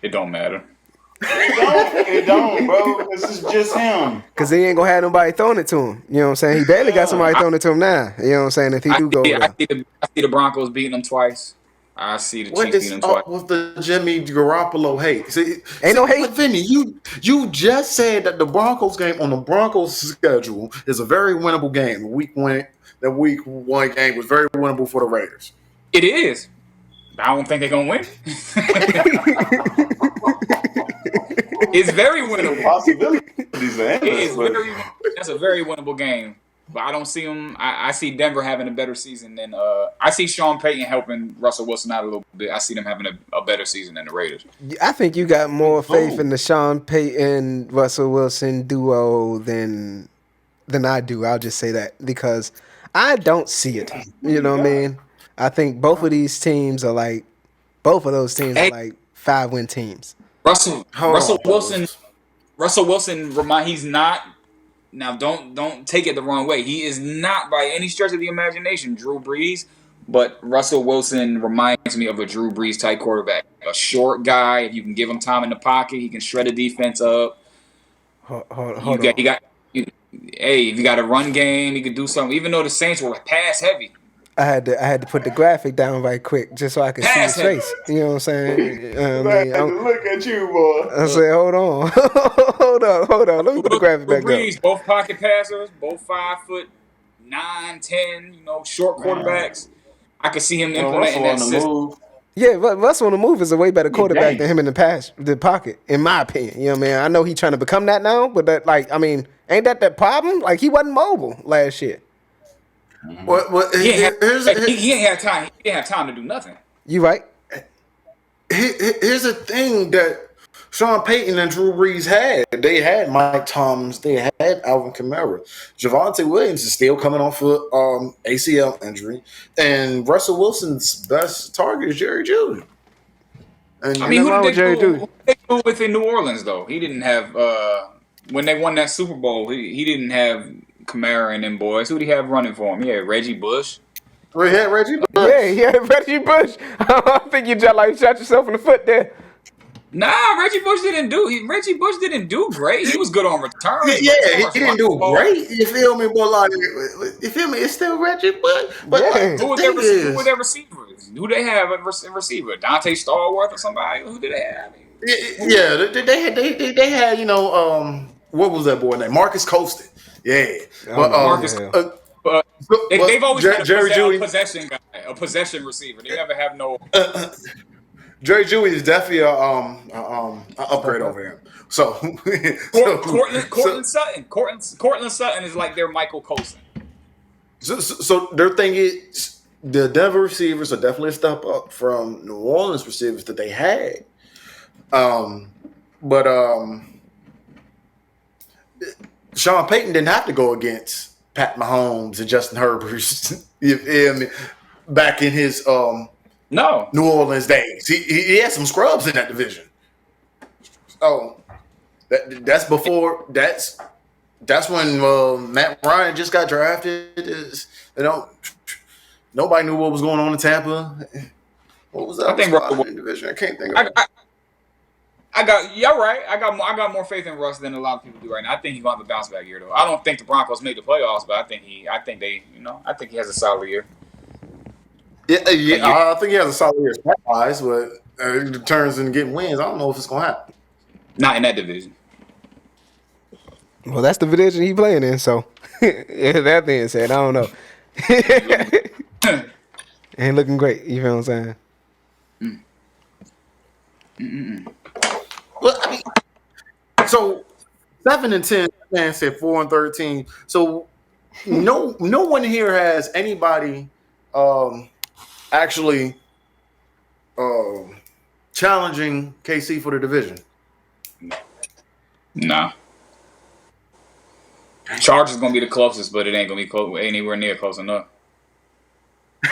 It don't matter. It don't, bro. This is just him. Because he ain't going to have nobody throwing it to him. You know what I'm saying? He barely got somebody throwing it to him now. You know what I'm saying? If he do go over there. I see the Broncos beating them twice. I see the What Chiefs is beating them twice. up with the Jimmy Garoppolo hate? Ain't no hate. But Vinny, you just said that the Broncos game on the Broncos schedule is a very winnable game. The week one game was very winnable for the Raiders. It is. I don't think they're gonna win. It's very winnable. Possibilities That's a very winnable game. But I don't see them. I see Denver having a better season than. I see Sean Payton helping Russell Wilson out a little bit. I see them having a better season than the Raiders. I think you got more faith in the Sean Payton Russell Wilson duo than I do. I'll just say that because I don't see it. You know what I mean? I think both of those teams are like 5-win teams. Russell Wilson. He's not. Now, don't take it the wrong way. He is not by any stretch of the imagination Drew Brees, but Russell Wilson reminds me of a Drew Brees type quarterback. A short guy. If you can give him time in the pocket, he can shred a defense up. If you got a run game, he could do something. Even though the Saints were pass heavy. I had to put the graphic down right quick just so I could see his face. You know what I'm saying? Look at you, boy. I said, hold on. hold on. Let me put the graphic back up. Both pocket passers, both 5'9", 10, short quarterbacks. I could see him implementing that system. Yeah, but Russell on the move is a way better quarterback than him in the pocket, in my opinion. You know what I mean? I know he's trying to become that now, but ain't that the problem? Like, he wasn't mobile last year. He didn't have time. He didn't have time to do nothing. You right. Here's the thing that Sean Payton and Drew Brees had. They had Mike Thomas. They had Alvin Kamara. Javonte Williams is still coming off of ACL injury. And Russell Wilson's best target is Jerry Jeudy. And who did they do with in New Orleans, though? He didn't have when they won that Super Bowl, he didn't have Kamara and them boys. Who did he have running for him? He had Reggie Bush. We had Reggie Bush. Yeah, he had Reggie Bush. I think you just shot yourself in the foot there. Nah, Reggie Bush didn't do great. He was good on returns. Yeah, he didn't do great. You feel me? But you feel me? It's still Reggie Bush. But who were their receivers? Who they have a receiver? Dante Stallworth or somebody? Who did they have? They had what was that boy name? Marcus Colston. Yeah, but Marcus. They've always had a possession guy, a possession receiver. They never have no. Jerry Jeudy is definitely an upgrade over him. So, Cortland Sutton is like their Michael Colson. So their thing is the Denver receivers are definitely a step up from New Orleans receivers that they had. But Sean Payton didn't have to go against Pat Mahomes and Justin Herbert. You feel me? Back in his New Orleans days, he had some scrubs in that division. So that's before that's when Matt Ryan just got drafted. Nobody knew what was going on in Tampa. What was that? Division? I can't think of it. You're right. I got more faith in Russ than a lot of people do right now. I think he's gonna have a bounce back year though. I don't think the Broncos made the playoffs, but I think he has a solid year. Yeah. I think he has a solid year stat-wise, but it turns into getting wins. I don't know if it's gonna happen. Not in that division. Well, that's the division he's playing in. So, that being said, I don't know. Ain't looking great. You feel what I'm saying? Well, I mean, so 7-10, man said 4-13. So no one here has anybody actually challenging KC for the division. Nah. Chargers gonna be the closest, but it ain't gonna be anywhere near close enough.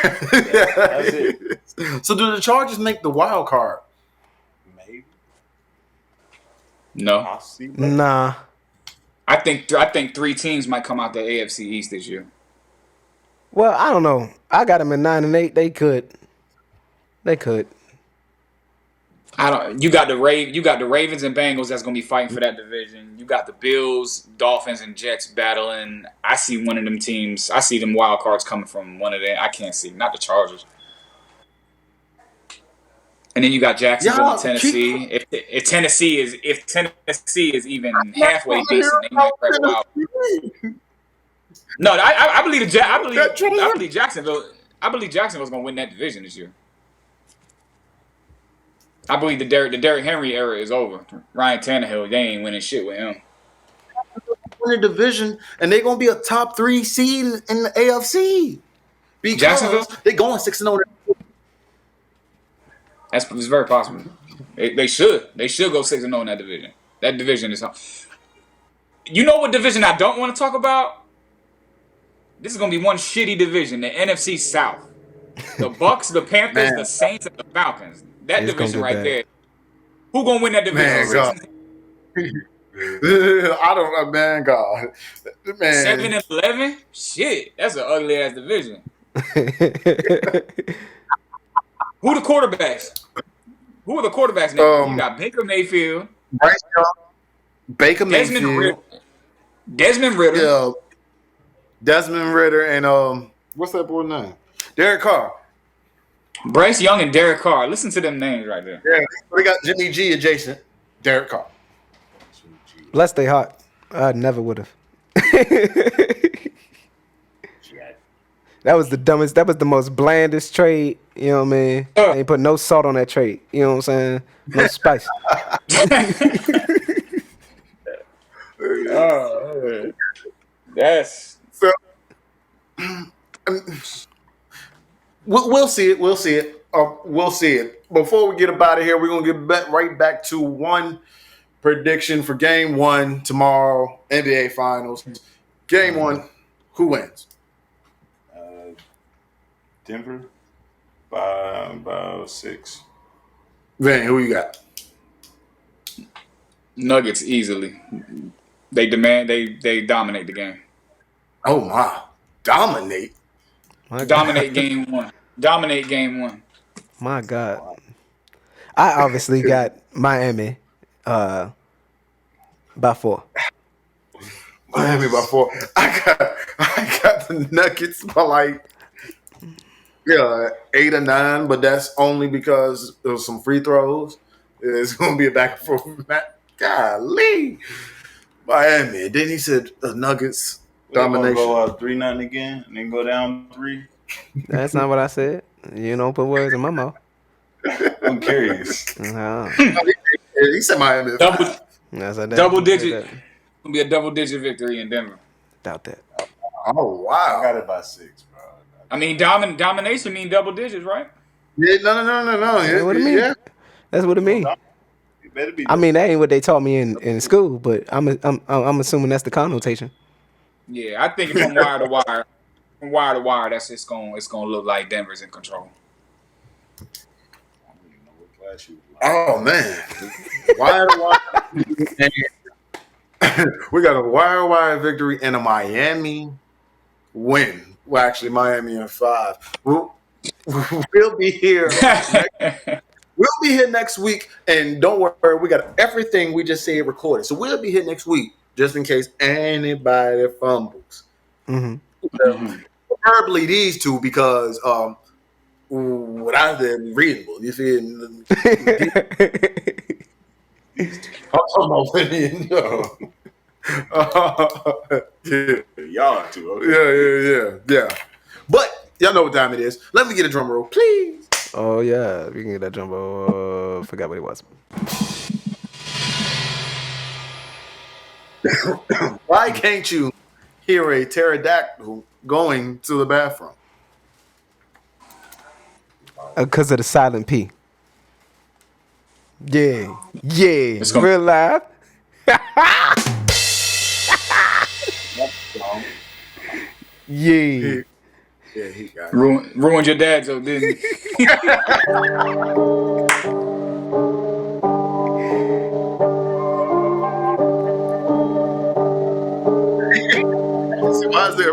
That's it. So do the Chargers make the wild card? Maybe. No. Nah. I think 3 teams might come out the AFC East this year. Well, I don't know. I got them at 9-8. They could. I don't. You got the Ravens and Bengals that's gonna be fighting for that division. You got the Bills, Dolphins, and Jets battling. I see one of them teams. I see them wild cards coming from one of them. I can't see not the Chargers. And then you got Jacksonville and Tennessee. If Tennessee is even halfway decent, they might crack wild. No, I believe Jacksonville. I believe Jacksonville's gonna win that division this year. I believe the Derrick Henry era is over. Ryan Tannehill, they ain't winning shit with him. Win the division, and they're gonna be a top 3 seed in the AFC because they're going 6-0. It's very possible. They should go 6-0 in that division. That division is. You know what division I don't want to talk about? This is gonna be one shitty division, the NFC South. The Bucks, the Panthers, the Saints, and the Falcons. That division right there. Who gonna win that division? I don't know, man. God, man. 7-11. Shit, that's an ugly ass division. Who are the quarterbacks now? You got Baker Mayfield, Bryce Young, Baker Mayfield, Desmond Ritter. Yeah, Desmond Ritter, and what's that boy's name? Derek Carr. Bryce Young and Derek Carr. Listen to them names right there. Yeah, we got Jimmy G adjacent. Derek Carr. Bless they heart. I never would have. That was the dumbest. That was the most blandest trade. You know what I mean? They ain't put no salt on that trade. You know what I'm saying? No spice. Yes. So, we'll see it. We'll see it. We'll see it. Before we get up out of here, we're gonna get right back to one prediction for Game 1 tomorrow, NBA Finals. Game 1, who wins? Denver by about 6. Van, who you got? Nuggets easily. They dominate the game. Oh my, dominate. Dominate game one. Dominate game one. My God. I obviously got Miami by 4. Miami by 4. I got the Nuggets by like 8 or 9, but that's only because there was some free throws. It's gonna be a back and forth match. Golly. Miami. Then he said the Nuggets domination. Go out 3-0 again and then go down 3. That's not what I said. You don't put words in my mouth. I'm curious. He said Miami. Double digit. It'll be a double-digit victory in Denver. Doubt that. Oh wow. I got it by 6, bro. I mean, domination mean double digits, right? Yeah, no. Yeah, what it mean? Yeah. That's what it mean. I mean, that ain't what they taught me in school, but I'm assuming that's the connotation. Yeah, I think from wire to wire, that's it's gonna look like Denver's in control. Oh man, wire to wire. We got a wire victory and a Miami win. Well, actually, Miami in 5. We'll be here. We'll be here next week, and don't worry, we got everything we just said recorded. So we'll be here next week, just in case anybody fumbles. Preferably these two, because what I've been readable. You see, Y'all too. Okay. Yeah. But y'all know what time it is. Let me get a drum roll, please. Oh yeah, we can get that jumbo. Forgot what it was. Why can't you hear a pterodactyl going to the bathroom? Because of the silent P. Yeah. Real live. Yeah. Yeah, he got it. Ruined your dad, so didn't he? Why is there a